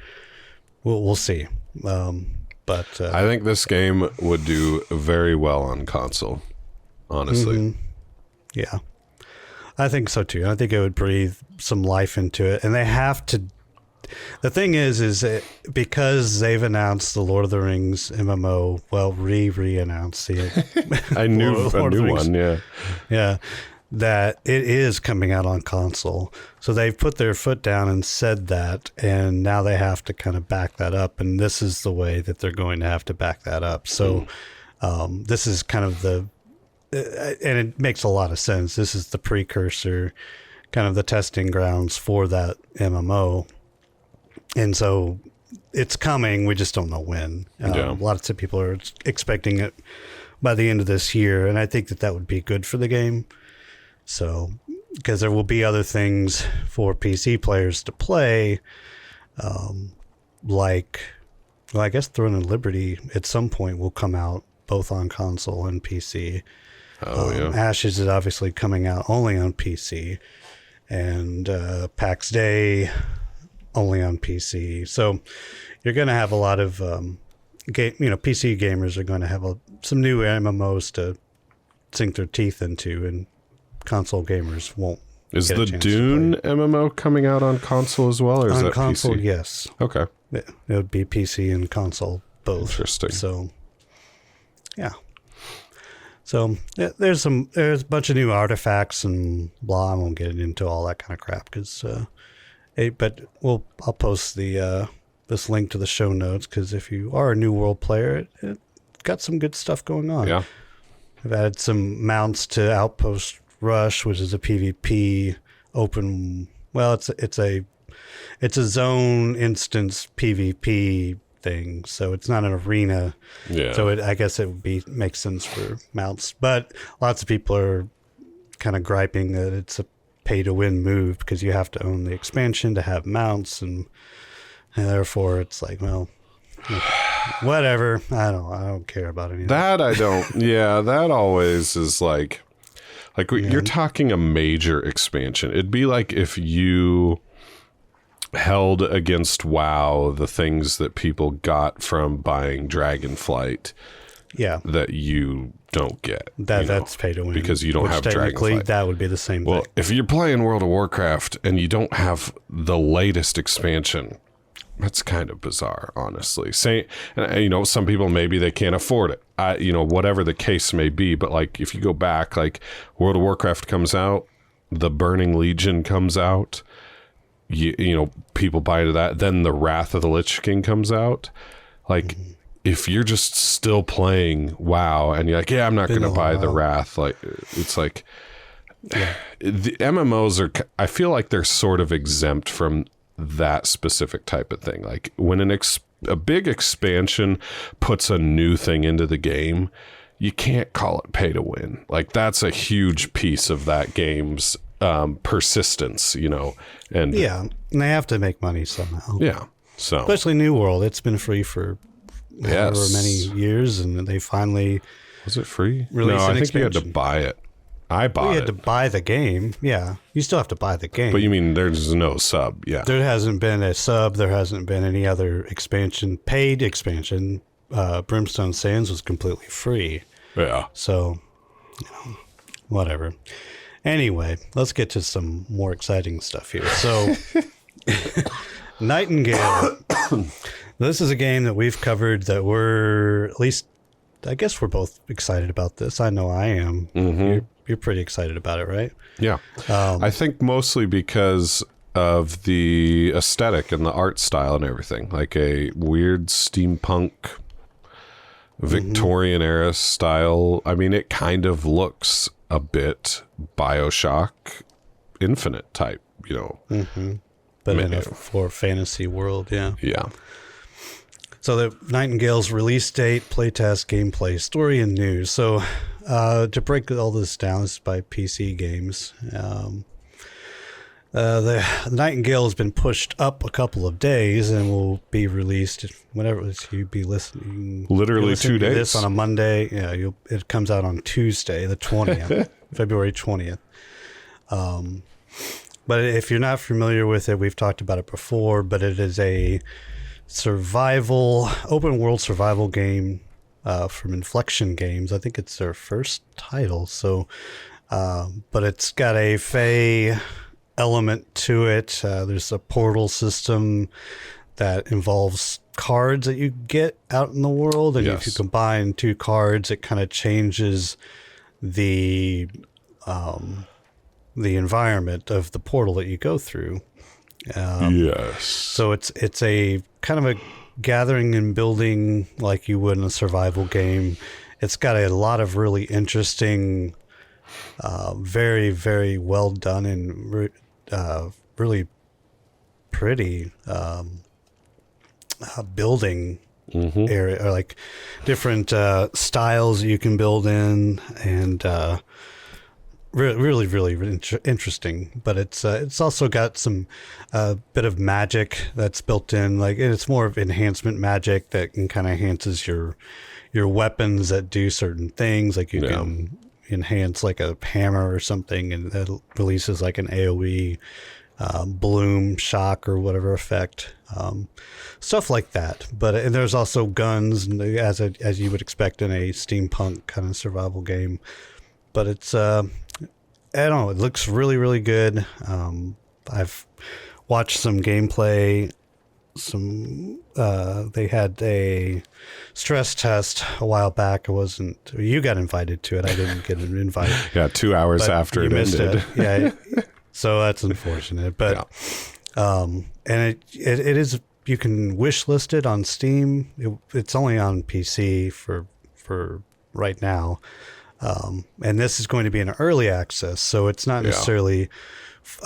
We'll see. But I think this game would do very well on console, honestly. Yeah, I think so too. I think it would breathe some life into it, and they have to. The thing is because they've announced the Lord of the Rings MMO, well, re-announced I knew a new one, yeah, that it is coming out on console. So they've put their foot down and said that, and now they have to kind of back that up, and this is the way that they're going to have to back that up. So this is kind of and it makes a lot of sense. This is the precursor, kind of the testing grounds for that MMO. And so it's coming. We just don't know when. A lot of people are expecting it by the end of this year. And I think that would be good for the game. So, because there will be other things for PC players to play, like, well, I guess Throne and Liberty at some point will come out both on console and PC. Ashes is obviously coming out only on PC, and PAX Day only on PC. So you're going to have a lot of PC gamers are going to have some new MMOs to sink their teeth into, and console gamers won't. Is the Dune MMO coming out on console as well, or is on that console? PC? Yes. Okay. It would be PC and console both. Interesting. So, yeah. So there's a bunch of new artifacts and blah. I won't get into all that kind of crap, because But I'll post the this link to the show notes, because if you are a New World player, it got some good stuff going on. Yeah. I've added some mounts to Outpost Rush, which is a PvP open. Well, it's a zone instance PvP thing, so it's not an arena. Yeah. So I guess it would make sense for mounts, but lots of people are kind of griping that it's a pay to win move because you have to own the expansion to have mounts, and therefore it's like, well, whatever. I don't care about anything. That I don't. Yeah, that always is like you're talking a major expansion. It'd be like if you held against WoW the things that people got from buying Dragonflight. Yeah, that you don't get. That's pay to win because you don't have Dragonflight. That would be the same thing. Well, if you're playing World of Warcraft and you don't have the latest expansion, that's kind of bizarre, honestly. Some people, maybe they can't afford it. Whatever the case may be. But like, if you go back, like World of Warcraft comes out, the Burning Legion comes out. People buy into that. Then the Wrath of the Lich King comes out. Like, if you're just still playing WoW and you're like, yeah, I'm not going to buy the Wrath. Like, it's like the MMOs I feel like they're sort of exempt from that specific type of thing. Like when a big expansion puts a new thing into the game, you can't call it pay to win. Like that's a huge piece of that game's persistence, and and they have to make money somehow. Yeah. So especially New World, it's been free for however many years, and they finally was it free? No, I think you had to buy it. I bought it. You had to buy the game. Yeah, you still have to buy the game. But you mean there's no sub? Yeah, there hasn't been a sub. There hasn't been any other paid expansion. Brimstone Sands was completely free. Yeah. So, whatever. Anyway, let's get to some more exciting stuff here. So, Nightingale. This is a game that we've covered that I guess we're both excited about this. I know I am. Mm-hmm. You're pretty excited about it, right? Yeah. I think mostly because of the aesthetic and the art style and everything. Like a weird steampunk Victorian era style. I mean, it kind of looks a bit BioShock Infinite type, But in a for fantasy world, yeah. Yeah. So the Nightingale's release date, playtest, gameplay, story, and news. So to break all this down, this is by PC Games. The Nightingale has been pushed up a couple of days and will be released whenever you'd be listening. Literally 2 days. This on a Monday. Yeah, it comes out on Tuesday, the 20th, February 20th. But if you're not familiar with it, we've talked about it before, but it is a open world survival game from Inflection Games. I think it's their first title. So, but it's got a Fae element to it. There's a portal system that involves cards that you get out in the world, and if you combine two cards, it kind of changes the environment of the portal that you go through. So it's a kind of a gathering and building like you would in a survival game. It's got a lot of really interesting, very, very well done and really pretty building area, or like different styles you can build in, and really, really interesting. But it's also got some bit of magic that's built in. Like it's more of enhancement magic that can kind of enhances your weapons that do certain things. Like you can enhance like a hammer or something, and that releases like an AoE bloom, shock, or whatever effect, stuff like that. But there's also guns, as you would expect in a steampunk kind of survival game. But it's I don't know, it looks really, really good. I've watched some gameplay. They had a stress test a while back. You got invited to it. I didn't get an invite. Yeah, 2 hours after it ended. Yeah. So that's unfortunate. But And it is, you can wish list it on Steam. It's only on PC for right now. And this is going to be an early access, so it's not necessarily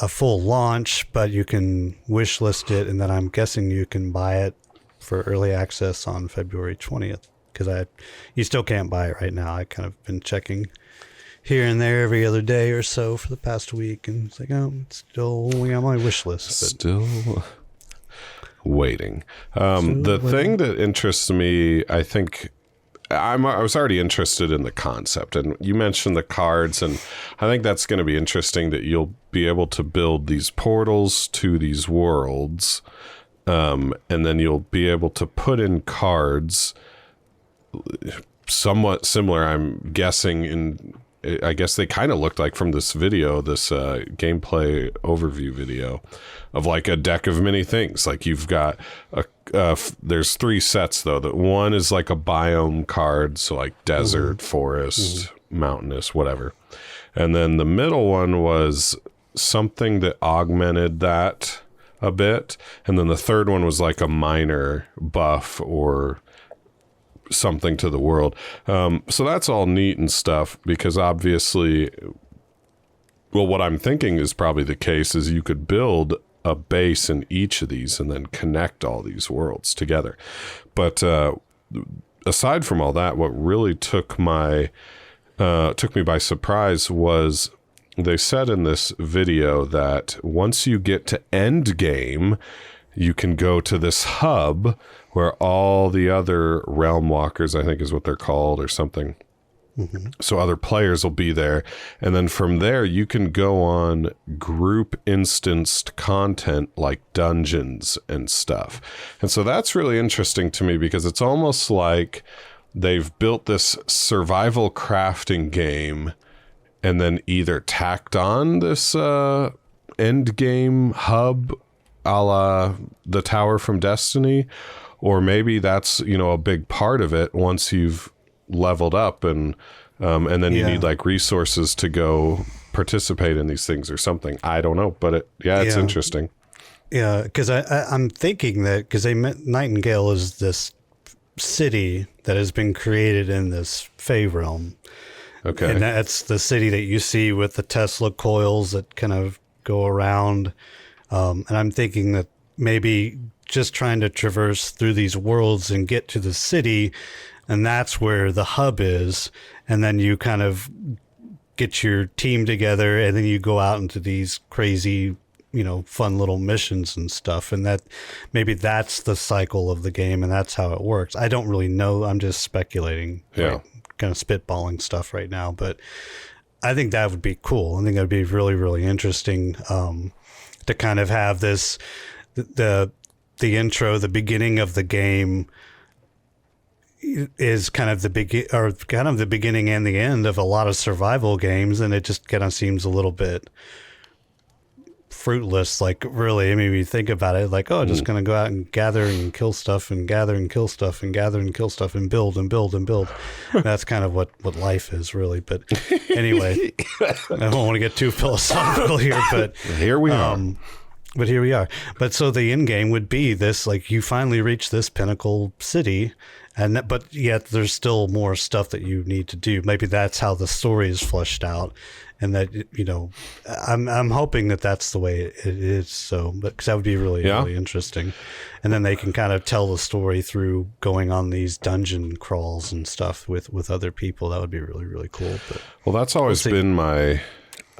a full launch, but you can wish list it, and then I'm guessing you can buy it for early access on February 20th, because you still can't buy it right now. I kind of been checking here and there every other day or so for the past week, and it's like, oh, it's still only on my wish list. But Still waiting. The thing that interests me, I think, I was already interested in the concept, and you mentioned the cards, and I think that's going to be interesting that you'll be able to build these portals to these worlds, and then you'll be able to put in cards somewhat similar, I'm guessing, I guess they kind of looked like from this video, this gameplay overview video, of like a deck of many things. Like you've got there's 3 sets though. That one is like a biome card, so like desert, forest, mountainous, whatever. And then the middle one was something that augmented that a bit. And then the third one was like a minor buff or something to the world. So that's all neat and stuff, because obviously, well, what I'm thinking is probably the case is you could build a base in each of these and then connect all these worlds together. But aside from all that, what really took me by surprise was they said in this video that once you get to end game, you can go to this hub where all the other realm walkers, I think is what they're called or something. So other players will be there. And then from there, you can go on group instanced content like dungeons and stuff. And so that's really interesting to me, because it's almost like they've built this survival crafting game and then either tacked on this end game hub a la the Tower from Destiny, or maybe that's, a big part of it once you've leveled up and then you need like resources to go participate in these things or something. I don't know, but it's interesting. Yeah, because I'm thinking that because Nightingale is this city that has been created in this Fey realm. Okay. And that's the city that you see with the Tesla coils that kind of go around. And I'm thinking that maybe just trying to traverse through these worlds and get to the city, and that's where the hub is. And then you kind of get your team together, and then you go out into these crazy, fun little missions and stuff. And that maybe that's the cycle of the game, and that's how it works. I don't really know. I'm just speculating. Yeah. Right? Kind of spitballing stuff right now, but I think that would be cool. I think that'd be really, really interesting to kind of have this, the intro, the beginning of the game is kind of the beginning and the end of a lot of survival games, and it just kind of seems a little bit fruitless. Like, really, I mean, you think about it, like, just going to go out and gather and kill stuff and gather and kill stuff and gather and kill stuff and build and build and build. That's kind of what life is, really. But anyway, I don't want to get too philosophical here, but here we are. But here we are. But so the end game would be this, like, you finally reach this pinnacle city, but yet there's still more stuff that you need to do. Maybe that's how the story is fleshed out, and that, I'm hoping that that's the way it is. So, because that would be really, really interesting. And then they can kind of tell the story through going on these dungeon crawls and stuff with other people. That would be really, really cool. But well, that's always been my,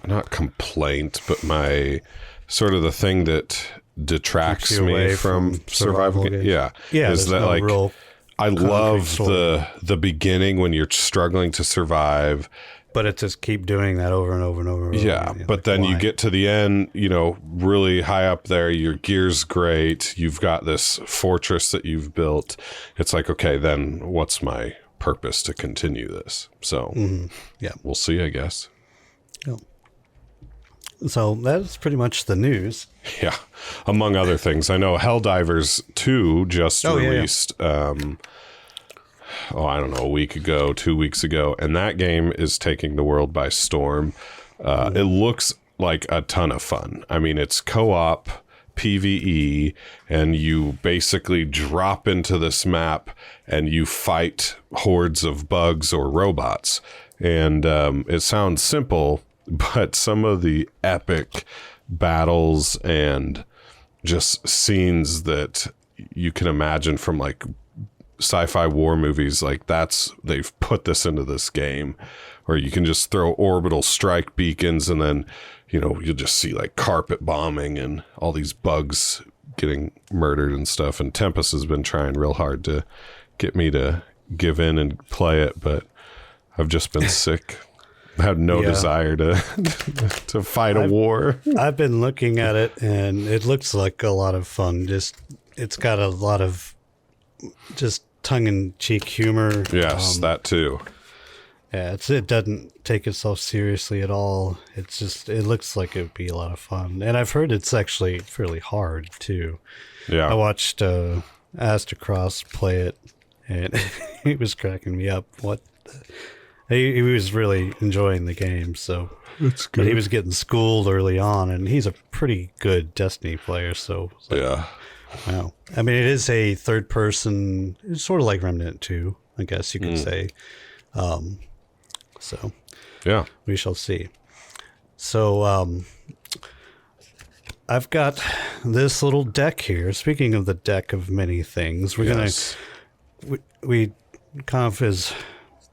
not complaint, but my sort of the thing that detracts me from survival games. Yeah. Is that no like, I love the beginning when you're struggling to survive. But it just keep doing that over and over and over. Yeah. But then you get to the end, really high up there, your gear's great. You've got this fortress that you've built. It's like, okay, then what's my purpose to continue this? So we'll see, I guess. Yeah. So that's pretty much the news. Yeah. Among other things, I know Helldivers 2 just released, I don't know, a week ago, 2 weeks ago, and that game is taking the world by storm. It looks like a ton of fun. I mean, it's co-op PvE, and you basically drop into this map and you fight hordes of bugs or robots. And it sounds simple, but some of the epic battles and just scenes that you can imagine from like sci-fi war movies, like they've put this into this game, where you can just throw orbital strike beacons and then, you'll just see like carpet bombing and all these bugs getting murdered and stuff. And Tempest has been trying real hard to get me to give in and play it, but I've just been sick. I had no desire to to fight a war. I've been looking at it, and it looks like a lot of fun. It's got a lot of just tongue-in-cheek humor. Yes, that too. Yeah, it doesn't take itself seriously at all. It looks like it would be a lot of fun. And I've heard it's actually fairly hard, too. Yeah. I watched Astacross play it, and he was cracking me up. He was really enjoying the game, so it's good. But he was getting schooled early on, and he's a pretty good Destiny player, so yeah. Wow. I mean, it is a third person, it's sort of like Remnant 2, I guess you could say. So yeah, we shall see. So I've got this little deck here. Speaking of the deck of many things, we're we Coniff has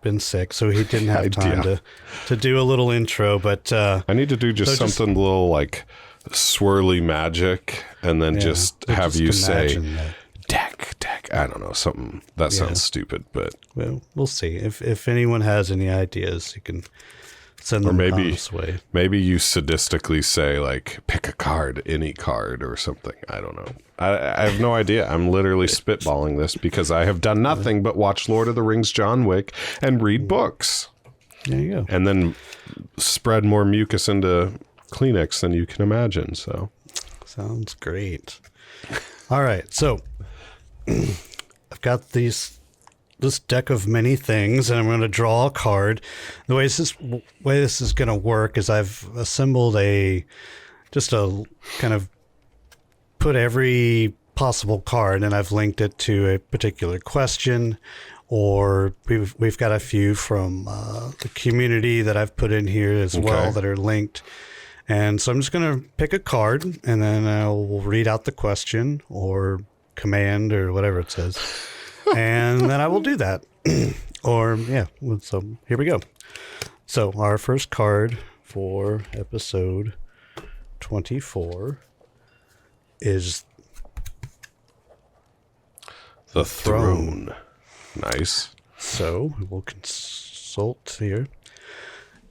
been sick, so he didn't have time to do a little intro, but I need to do just something a little like swirly magic, and then just have you say deck. I don't know, something that sounds stupid, but well, we'll see. If anyone has any ideas, you can send them Coniff's way. Maybe you sadistically say like pick a card, any card or something. I don't know. I have no idea. I'm literally spitballing this because I have done nothing but watch Lord of the Rings, John Wick, and read books. There you go. And then spread more mucus into Kleenex than you can imagine. So sounds great. All right, so I've got this deck of many things, and I'm going to draw a card. The way this is going to work is I've assembled just a kind of put every possible card, and I've linked it to a particular question, or we've got a few from the community that I've put in here as well that are linked. And so I'm just going to pick a card, and then I'll read out the question or command or whatever it says. And then I will do that. So here we go. So our first card for episode 24 is the throne. Nice. So we'll consult here.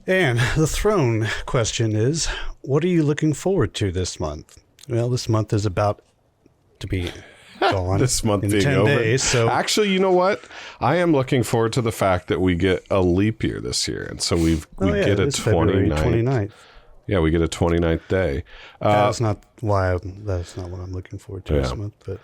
And the throne question is, what are you looking forward to this month? Well, this month is about to be gone. This month in being 10 over. days. So actually, you know what? I am looking forward to the fact that we get a leap year this year. And so we get a 29th. Yeah, we get a 29th day. That's not what I'm looking forward to this month. But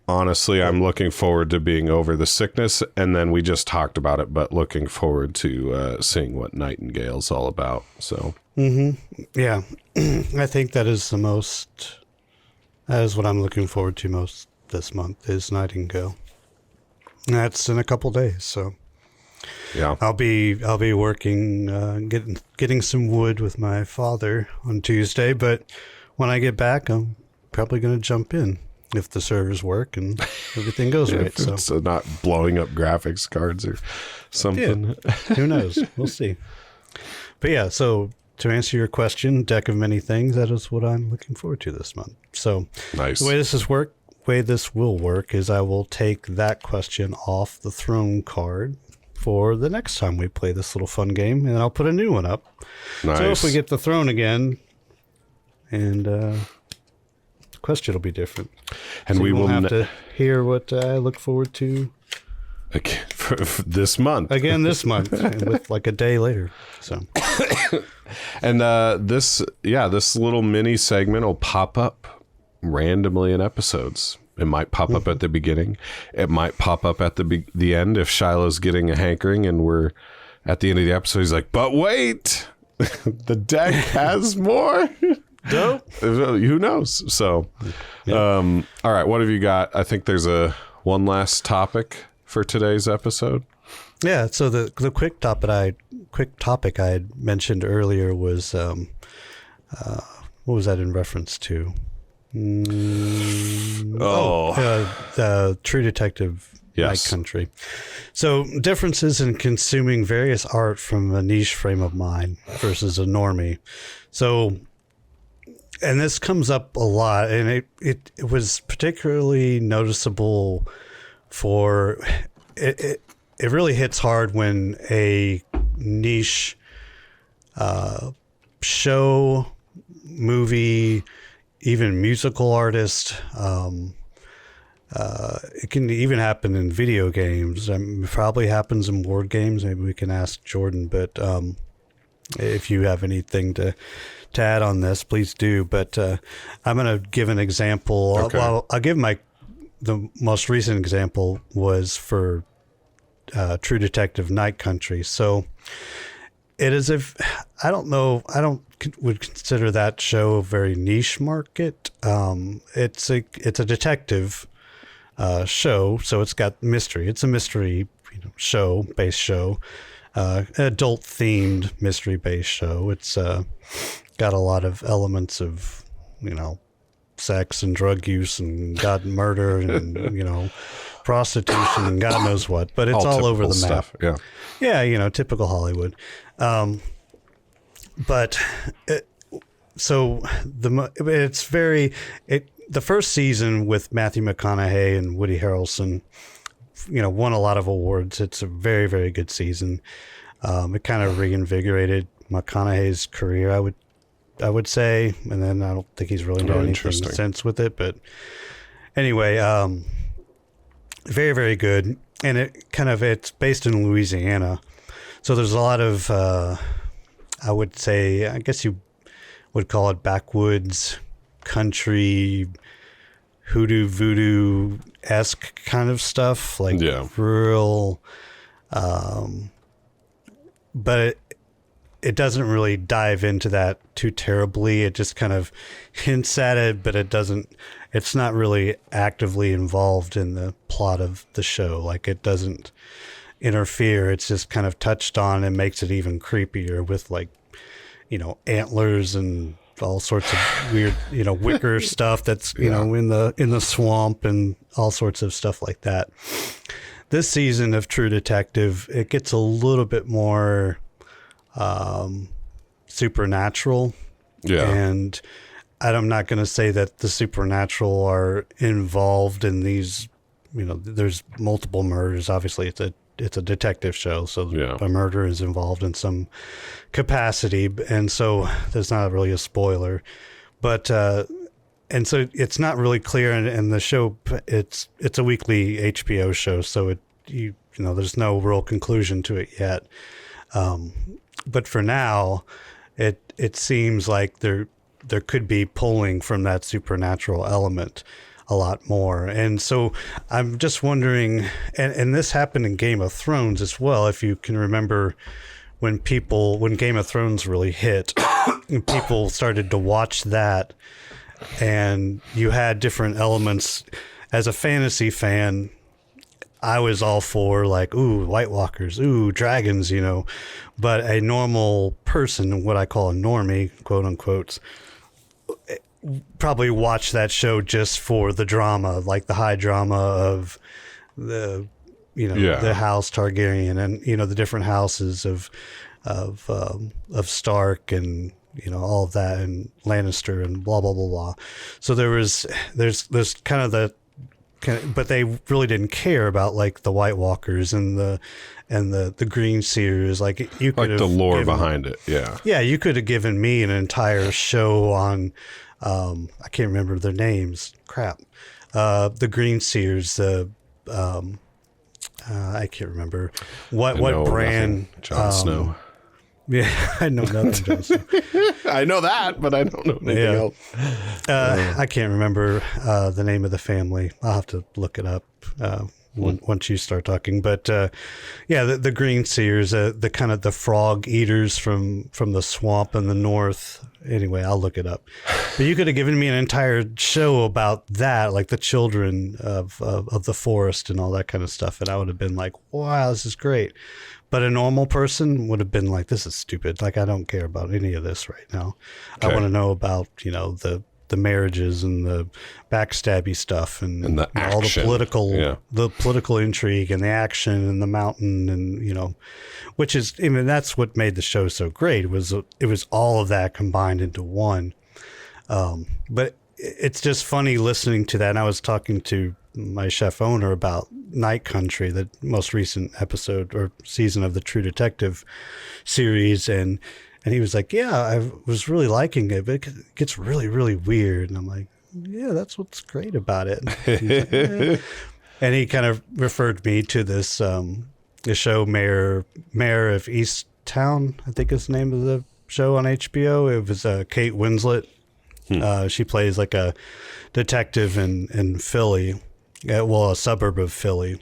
honestly, I'm looking forward to being over the sickness, and then we just talked about it, but looking forward to seeing what Nightingale's all about. So, yeah, I think that is what I'm looking forward to most this month is Nightingale. And that's in a couple days, so yeah, I'll be working, getting some wood with my father on Tuesday, but when I get back, I'm probably going to jump in. If the servers work and everything goes right. So not blowing up graphics cards or something. Yeah. Who knows? We'll see. But yeah, so to answer your question, deck of many things, that is what I'm looking forward to this month. So nice. The way this will work is I will take that question off the throne card for the next time we play this little fun game, and I'll put a new one up. Nice. So if we get the throne again, and question will be different, and so we will have to hear what I look forward to again for this month. This month, with like a day later. So, and this little mini segment will pop up randomly in episodes. It might pop up at the beginning. It might pop up at the end if Shiloh's getting a hankering, and we're at the end of the episode. He's like, "But wait, the deck has more." No, who knows? So, all right, what have you got? I think there's one last topic for today's episode. Yeah. So the quick topic I had mentioned earlier was what was that in reference to? True Detective. Yes. Night Country. So differences in consuming various art from a niche frame of mind versus a normie. So, and this comes up a lot, and it was particularly noticeable for it really hits hard when a niche show, movie, even musical artist, it can even happen in video games. It probably happens in board games. Maybe we can ask Jordan, but if you have anything to add on this, please do. But I'm going to give an example. Okay. I'll give the most recent example was for True Detective Night Country. So it is I would consider that show a very niche market. It's a detective show, so it's got mystery. It's a mystery based show, adult themed mystery based show. It's got a lot of elements of sex and drug use and murder and prostitution and God knows what. But it's all over the map. Stuff, yeah. Yeah, typical Hollywood. But the first season with Matthew McConaughey and Woody Harrelson, won a lot of awards. It's a very, very good season. It kind of reinvigorated McConaughey's career, I would say. And then I don't think he's really done anything since with it. But anyway, very, very good. And it's based in Louisiana. So there's a lot of, I would say, I guess you would call it backwoods country, hoodoo voodoo-esque kind of stuff, like real, but it doesn't really dive into that too terribly. It just kind of hints at it, but it's not really actively involved in the plot of the show. Like, it doesn't interfere. It's just kind of touched on and makes it even creepier with antlers and all sorts of weird, wicker stuff that's, in the swamp and all sorts of stuff like that. This season of True Detective, it gets a little bit more supernatural. Yeah. And I'm not going to say that the supernatural are involved in these, there's multiple murders. Obviously, it's a detective show, so a murder is involved in some capacity, and so there's not really a spoiler. But and so it's not really clear, and the show it's a weekly HBO show, so there's no real conclusion to it yet. But for now, it seems like there could be pulling from that supernatural element a lot more. And so I'm just wondering, and this happened in Game of Thrones as well, if you can remember when Game of Thrones really hit and people started to watch that, and you had different elements. As a fantasy fan, I was all for White Walkers, dragons, but a normal person, what I call a normie, quote unquote, probably watch that show just for the drama, like the high drama of the house Targaryen and the different houses of Stark and all of that, and Lannister and blah blah blah blah. So there's kind of but they really didn't care about the White Walkers and the Green Seers. You could have the lore behind it. Yeah, you could have given me an entire show on. I can't remember their names. Crap. The Green Seers. I can't remember what brand. Jon Snow. Yeah, I know nothing. Jon Snow. I know that, but I don't know anything else. I can't remember the name of the family. I'll have to look it up once you start talking. But the Green Seers, the kind of the frog eaters from the swamp in the north. anyway, I'll look it up. But you could have given me an entire show about that, like the children of the forest and all that kind of stuff, and I would have been like, wow, this is great. But a normal person would have been like, this is stupid. Like, I don't care about any of this right now. Okay. I want to know about, the marriages and the backstabby stuff and the all the political intrigue and the action and the mountain and, which is, that's what made the show so great. It was all of that combined into one. But it's just funny listening to that. And I was talking to my chef owner about Night Country, the most recent episode or season of the True Detective series. And he was like, yeah, I was really liking it, but it gets really, really weird. And I'm like, yeah, that's what's great about it. Like, eh. And he kind of referred me to this the show Mayor of Easttown, I think is the name of the show on HBO. It was Kate Winslet. She plays like a detective in Philly, a suburb of Philly.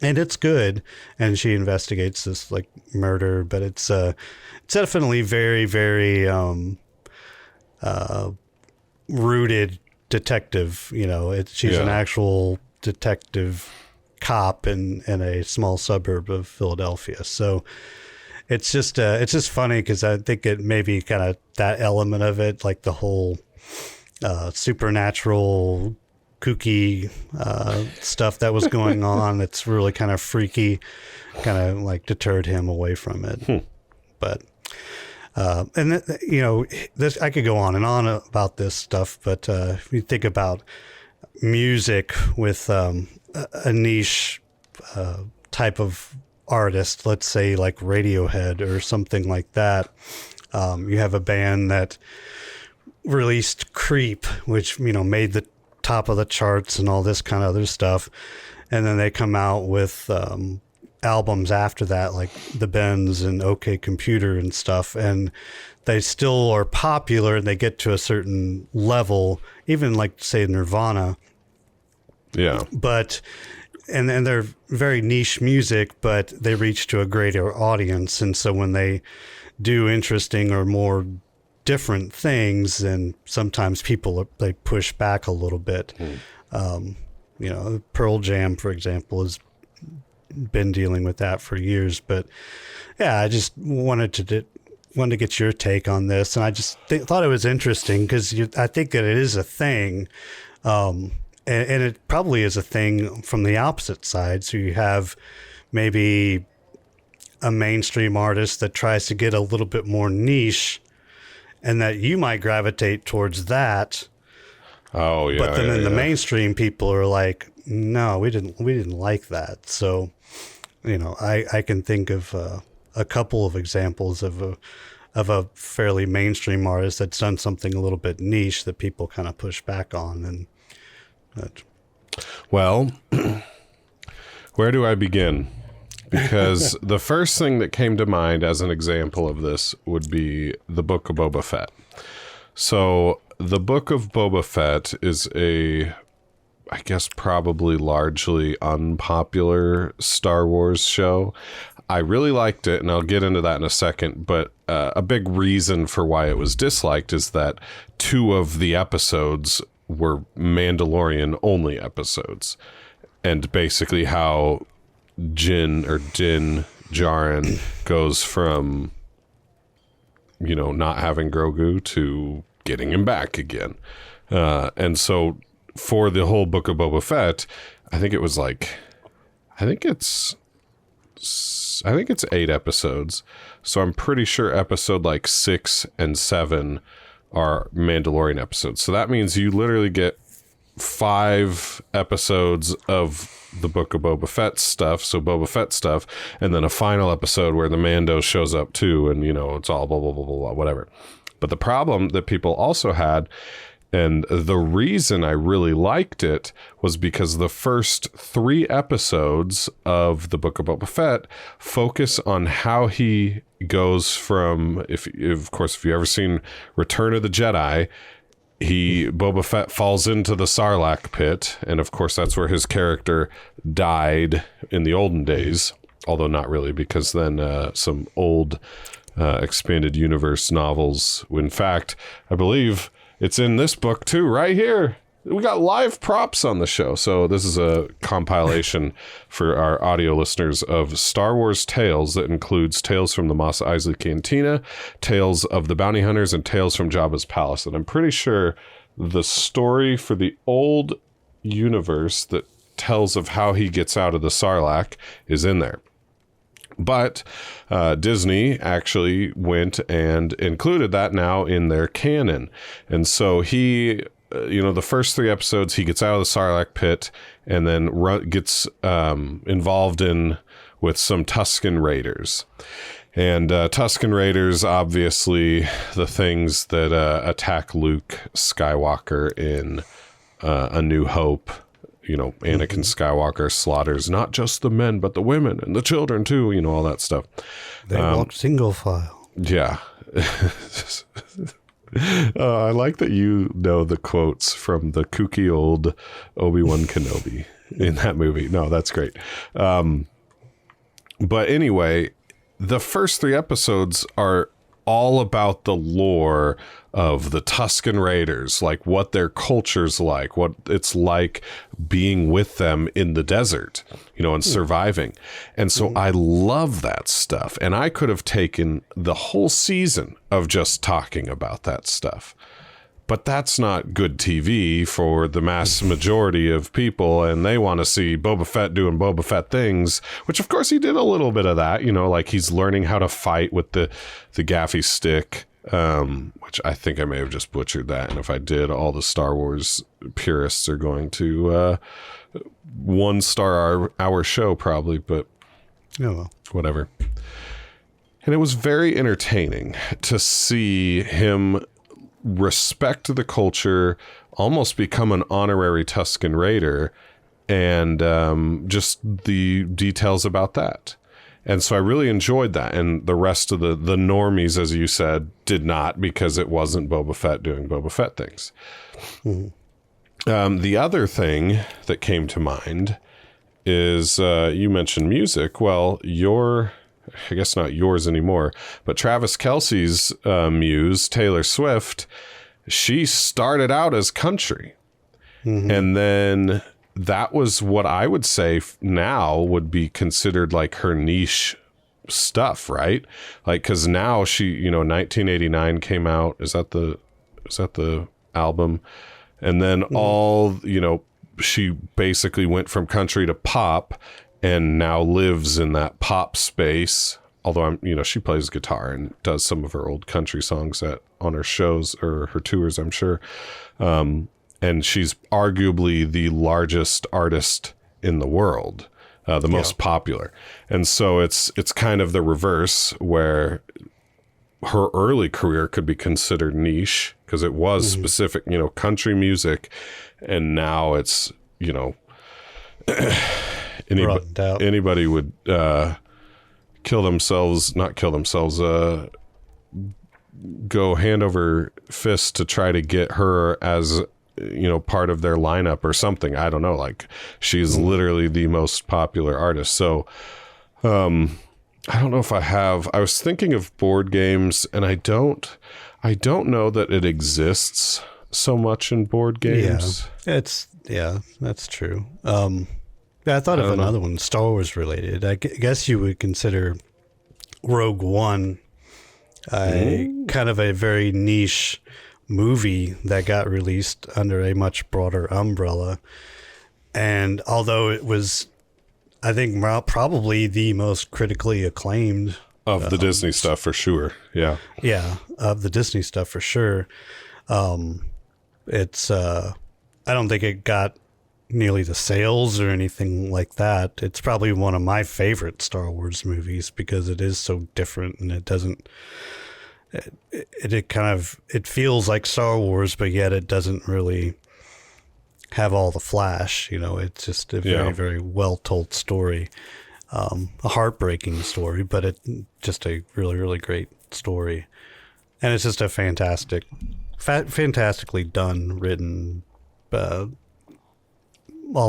And it's good, and she investigates this like murder, but it's definitely very, very rooted detective. She's an actual detective cop in a small suburb of Philadelphia. So it's just funny because I think it maybe kind of that element of it, like the whole supernatural kooky stuff that was going on, that's really kind of freaky, kind of like deterred him away from it. But this, I could go on and on about this stuff, but if you think about music with a niche type of artist, let's say like Radiohead or something like that, you have a band that released Creep, which made the top of the charts and all this kind of other stuff, and then they come out with albums after that, like The Bends and OK Computer and stuff, and they still are popular and they get to a certain level, even like say Nirvana. Yeah. But and they're very niche music, but they reach to a greater audience, and so when they do interesting or more different things, and sometimes they push back a little bit. Pearl Jam, for example, has been dealing with that for years. But yeah, I just wanted to get your take on this, and I just thought it was interesting because I think that it is a thing, and it probably is a thing from the opposite side. So you have maybe a mainstream artist that tries to get a little bit more niche, and that you might gravitate towards that. Oh yeah. But then the mainstream people are like, no, we didn't like that. So, I can think of a couple of examples of a fairly mainstream artist that's done something a little bit niche that people kind of push back on. Well, where do I begin? Because the first thing that came to mind as an example of this would be the Book of Boba Fett. So the Book of Boba Fett is I guess probably largely unpopular Star Wars show. I really liked it, and I'll get into that in a second, but a big reason for why it was disliked is that 2 of the episodes were Mandalorian only episodes, and basically how Din Djarin goes from not having Grogu to getting him back again, and so for the whole Book of Boba Fett, I think it's 8 episodes, so I'm pretty sure episode like 6 and 7 are Mandalorian episodes, so that means you literally get 5 episodes of the Book of Boba Fett stuff, so Boba Fett stuff, and then a final episode where the Mando shows up too, and it's all blah blah blah blah blah, whatever. But the problem that people also had, and the reason I really liked it, was because the first 3 episodes of the Book of Boba Fett focus on how he goes from, if you've ever seen Return of the Jedi, Boba Fett falls into the Sarlacc pit, and of course that's where his character died in the olden days, although not really, because then some old expanded universe novels. In fact, I believe it's in this book too, right here. We got live props on the show. So this is a compilation for our audio listeners of Star Wars Tales that includes Tales from the Mos Eisley Cantina, Tales of the Bounty Hunters, and Tales from Jabba's Palace. And I'm pretty sure the story for the old universe that tells of how he gets out of the Sarlacc is in there. But Disney actually went and included that now in their canon. And so he... the first 3 episodes, he gets out of the Sarlacc pit and then gets involved with some Tusken Raiders. And Tusken Raiders, obviously, the things that attack Luke Skywalker in A New Hope. Anakin Skywalker slaughters not just the men, but the women and the children, too. All that stuff. They walk single file. Yeah. I like that you know the quotes from the kooky old Obi-Wan Kenobi in that movie. No, that's great. But anyway, the first 3 episodes are all about the lore of the Tusken Raiders, like what their culture's like, what it's like being with them in the desert, and surviving. And so I love that stuff. And I could have taken the whole season of just talking about that stuff. But that's not good TV for the mass majority of people, and they want to see Boba Fett doing Boba Fett things, which of course he did a little bit of that, like he's learning how to fight with the gaffy stick, which I think I may have just butchered that. And if I did, all the Star Wars purists are going to 1-star our show probably, but whatever. And it was very entertaining to see him respect the culture, almost become an honorary Tusken Raider, and just the details about that. And so I really enjoyed that. And the rest of the normies, as you said, did not, because it wasn't Boba Fett doing Boba Fett things. The other thing that came to mind is you mentioned music. Well, I guess not yours anymore, but Travis Kelce's muse, Taylor Swift, she started out as country. And then that was what I would say now would be considered like her niche stuff, right? Like, because now she, 1989 came out. Is that the album? And then she basically went from country to pop, and now lives in that pop space. Although she plays guitar and does some of her old country songs on her shows or her tours, I'm sure. And she's arguably the largest artist in the world, the most popular. And so it's kind of the reverse, where her early career could be considered niche because it was specific, country music, and now it's, anybody would not kill themselves, go hand over fist to try to get her as, part of their lineup or something. I don't know. Like, she's literally the most popular artist. So, I don't know if I was thinking of board games, and I don't know that it exists so much in board games. Yeah, that's true. I thought of another one, Star Wars related. I guess you would consider Rogue One kind of a very niche movie that got released under a much broader umbrella. And although it was, I think, probably the most critically acclaimed of the Disney stuff for sure. Yeah. Yeah, of the Disney stuff for sure. It's I don't think it got nearly the sales or anything like that. It's probably one of my favorite Star Wars movies because it is so different, and it doesn't it feels like Star Wars, but yet it doesn't really have all the flash. It's just a very, very well told story, a heartbreaking story, but it just a really, really great story. And it's just a fantastically done, written, all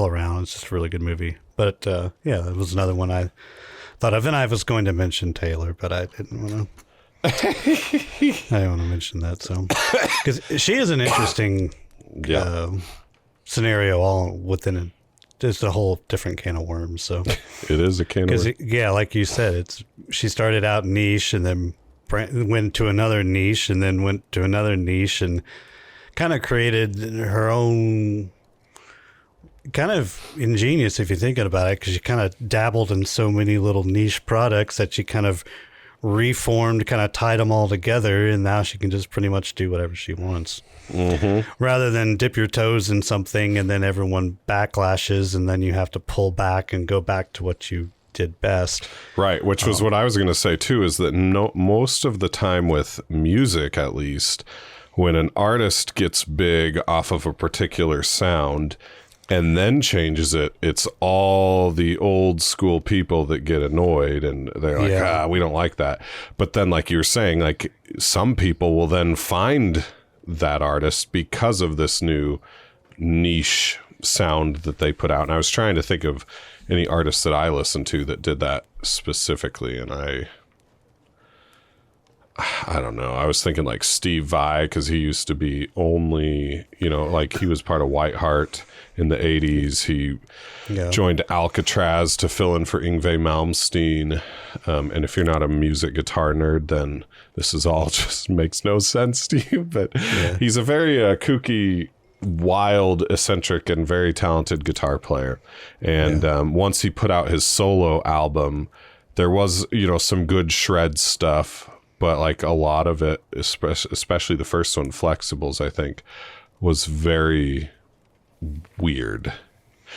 around. It's just a really good movie. But it was another one I thought of, and I was going to mention Taylor, but I didn't want to. I want to mention that. So, because she is an interesting scenario all within it. It's a whole different can of worms. So it is a can of worms. Yeah, like you said, she started out niche and then went to another niche and then went to another niche and kind of created her own, kind of ingenious if you're thinking about it, because she kind of dabbled in so many little niche products that she kind of reformed, kind of tied them all together, and now she can just pretty much do whatever she wants. Rather than dip your toes in something and then everyone backlashes and then you have to pull back and go back to what you did best. Right, which was what I was going to say too, is that most of the time with music, at least, when an artist gets big off of a particular sound and then changes it, it's all the old school people that get annoyed and they're like, we don't like that. But then, like you were saying, like some people will then find that artist because of this new niche sound that they put out. And I was trying to think of any artists that I listened to that did that specifically, and I don't know. I was thinking like Steve Vai, because he used to be only, like he was part of Whiteheart in the 80s. He joined Alcatraz to fill in for Yngwie Malmsteen. And if you're not a music guitar nerd, then this is all just makes no sense to you. But he's a very kooky, wild, eccentric, and very talented guitar player. And once he put out his solo album, there was, some good shred stuff. But like a lot of it, especially the first one, Flexibles, I think, was very weird.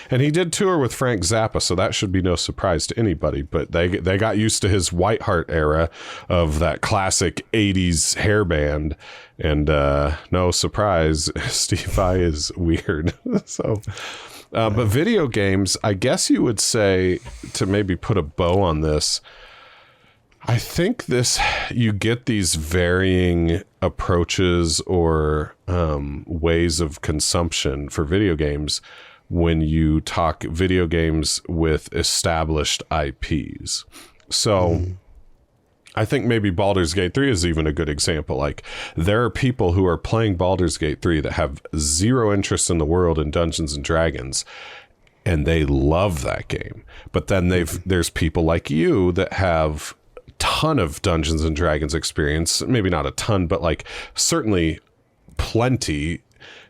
And he did tour with Frank Zappa, so that should be no surprise to anybody. But they got used to his Whiteheart era of that classic 80s hair band. And no surprise, Steve Vai is weird. So, but video games, I guess you would say, to maybe put a bow on this, I think you get these varying approaches or ways of consumption for video games when you talk video games with established IPs. So I think maybe Baldur's Gate 3 is even a good example. Like, there are people who are playing Baldur's Gate 3 that have zero interest in the world in Dungeons and Dragons, and they love that game. But then there's people like you that have ton of Dungeons and Dragons experience, maybe not a ton, but like certainly plenty,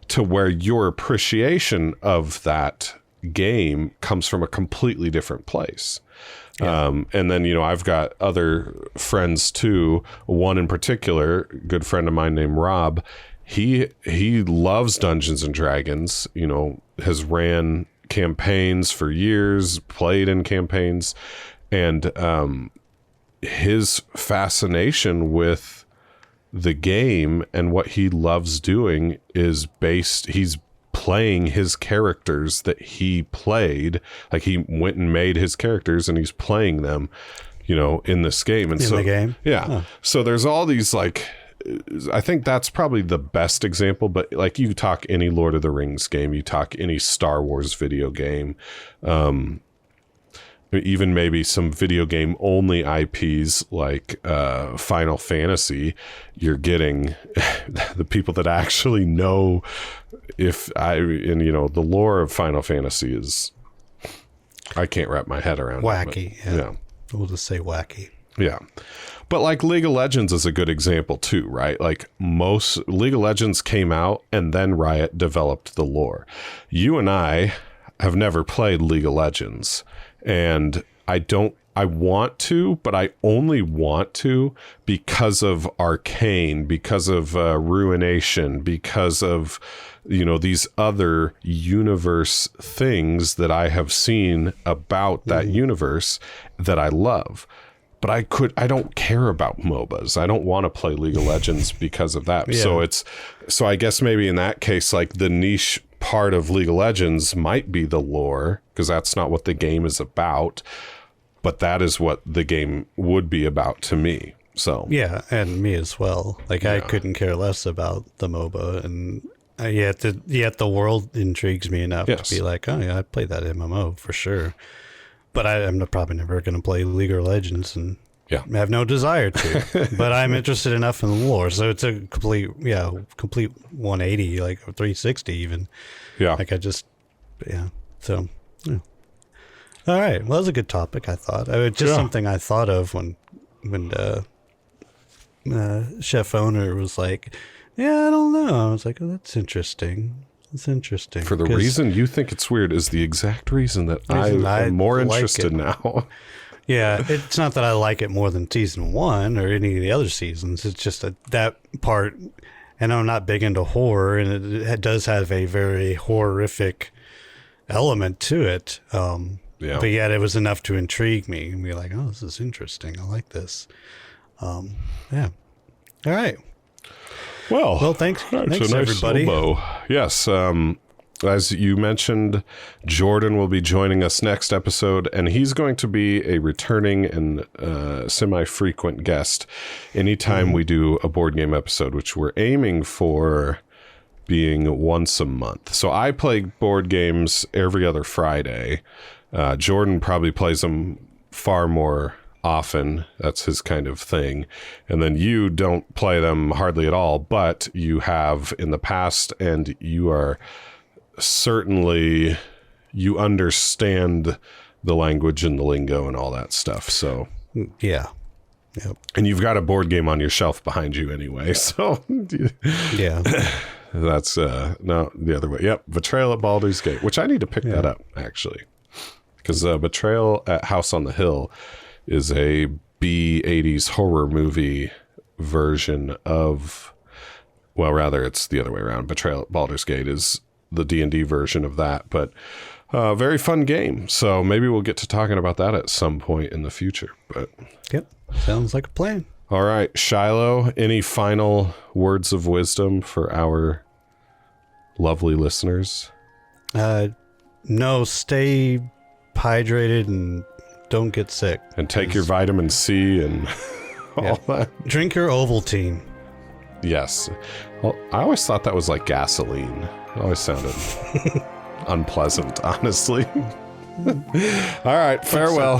to where your appreciation of that game comes from a completely different place. And then, I've got other friends too. One in particular, a good friend of mine named Rob, he loves Dungeons and Dragons, has ran campaigns for years, played in campaigns, and his fascination with the game and what he loves doing is he's playing his characters that he played. Like, he went and made his characters and he's playing them, in this game. And in the game? Yeah. Huh. So there's all these, like, I think that's probably the best example, but like, you talk any Lord of the Rings game, you talk any Star Wars video game, even maybe some video game only IPs like Final Fantasy, you're getting the people that actually know the lore of Final Fantasy is, I can't wrap my head around wacky. It, yeah. We'll just say wacky. Yeah. But like League of Legends is a good example too, right? Like, most League of Legends came out and then Riot developed the lore. You and I have never played League of Legends. And I want to, but I only want to because of Arcane, because of Ruination, because of, these other universe things that I have seen about that universe that I love. But I don't care about MOBAs. I don't want to play League of Legends because of that. Yeah. So I guess maybe in that case, like, the niche part of League of Legends might be the lore, because that's not what the game is about, but that is what the game would be about to me. So yeah, and me as well. Like, I couldn't care less about the MOBA, and yet the world intrigues me enough to be like, oh yeah, I'd play that MMO for sure. But I'm probably never going to play League of Legends, and Yeah. I have no desire to, but I'm interested enough in the lore. So it's a complete 180, like 360 even. Yeah. Like So, yeah. All right. Well, that was a good topic, I thought. Just something I thought of when chef owner was like, yeah, I don't know. I was like, oh, that's interesting. That's interesting. For the reason you think it's weird is the exact reason that I am more interested now. Yeah, it's not that I like it more than season 1 or any of the other seasons. It's just that part, and I'm not big into horror, and it does have a very horrific element to it. But yet it was enough to intrigue me and be like, oh, this is interesting. I like this. Yeah. All right. Well, thanks nice everybody. Elbow. Yes. As you mentioned, Jordan will be joining us next episode, and he's going to be a returning and semi-frequent guest anytime we do a board game episode, which we're aiming for being once a month. So I play board games every other Friday. Jordan probably plays them far more often. That's his kind of thing. And then you don't play them hardly at all, but you have in the past, and you are certainly, you understand the language and the lingo and all that stuff. So yeah. Yep. And you've got a board game on your shelf behind you anyway. So yeah. That's no, the other way. Yep. Betrayal at Baldur's Gate, which I need to pick that up actually. Because Betrayal at House on the Hill is a B-80s horror movie version of, well, rather it's the other way around. Betrayal at Baldur's Gate is the D&D version of that, but very fun game. So maybe we'll get to talking about that at some point in the future. But yep, sounds like a plan. All right, Shiloh, any final words of wisdom for our lovely listeners? No, stay hydrated and don't get sick. And take your vitamin C and all that. Drink your Ovaltine. Yes. Well, I always thought that was like gasoline. It always sounded unpleasant, honestly. All right, farewell.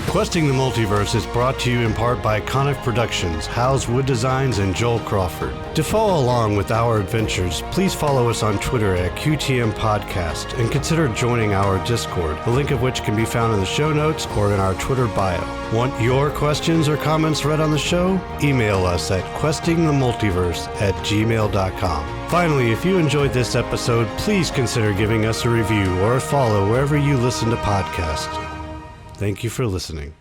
Questing the Multiverse is brought to you in part by Coniff Productions, House Wood Designs, and Joel Crawford. To follow along with our adventures, please follow us on Twitter at QTM Podcast and consider joining our Discord, the link of which can be found in the show notes or in our Twitter bio. Want your questions or comments read on the show? Email us at questingthemultiverse@gmail.com. Finally, if you enjoyed this episode, please consider giving us a review or a follow wherever you listen to podcasts. Thank you for listening.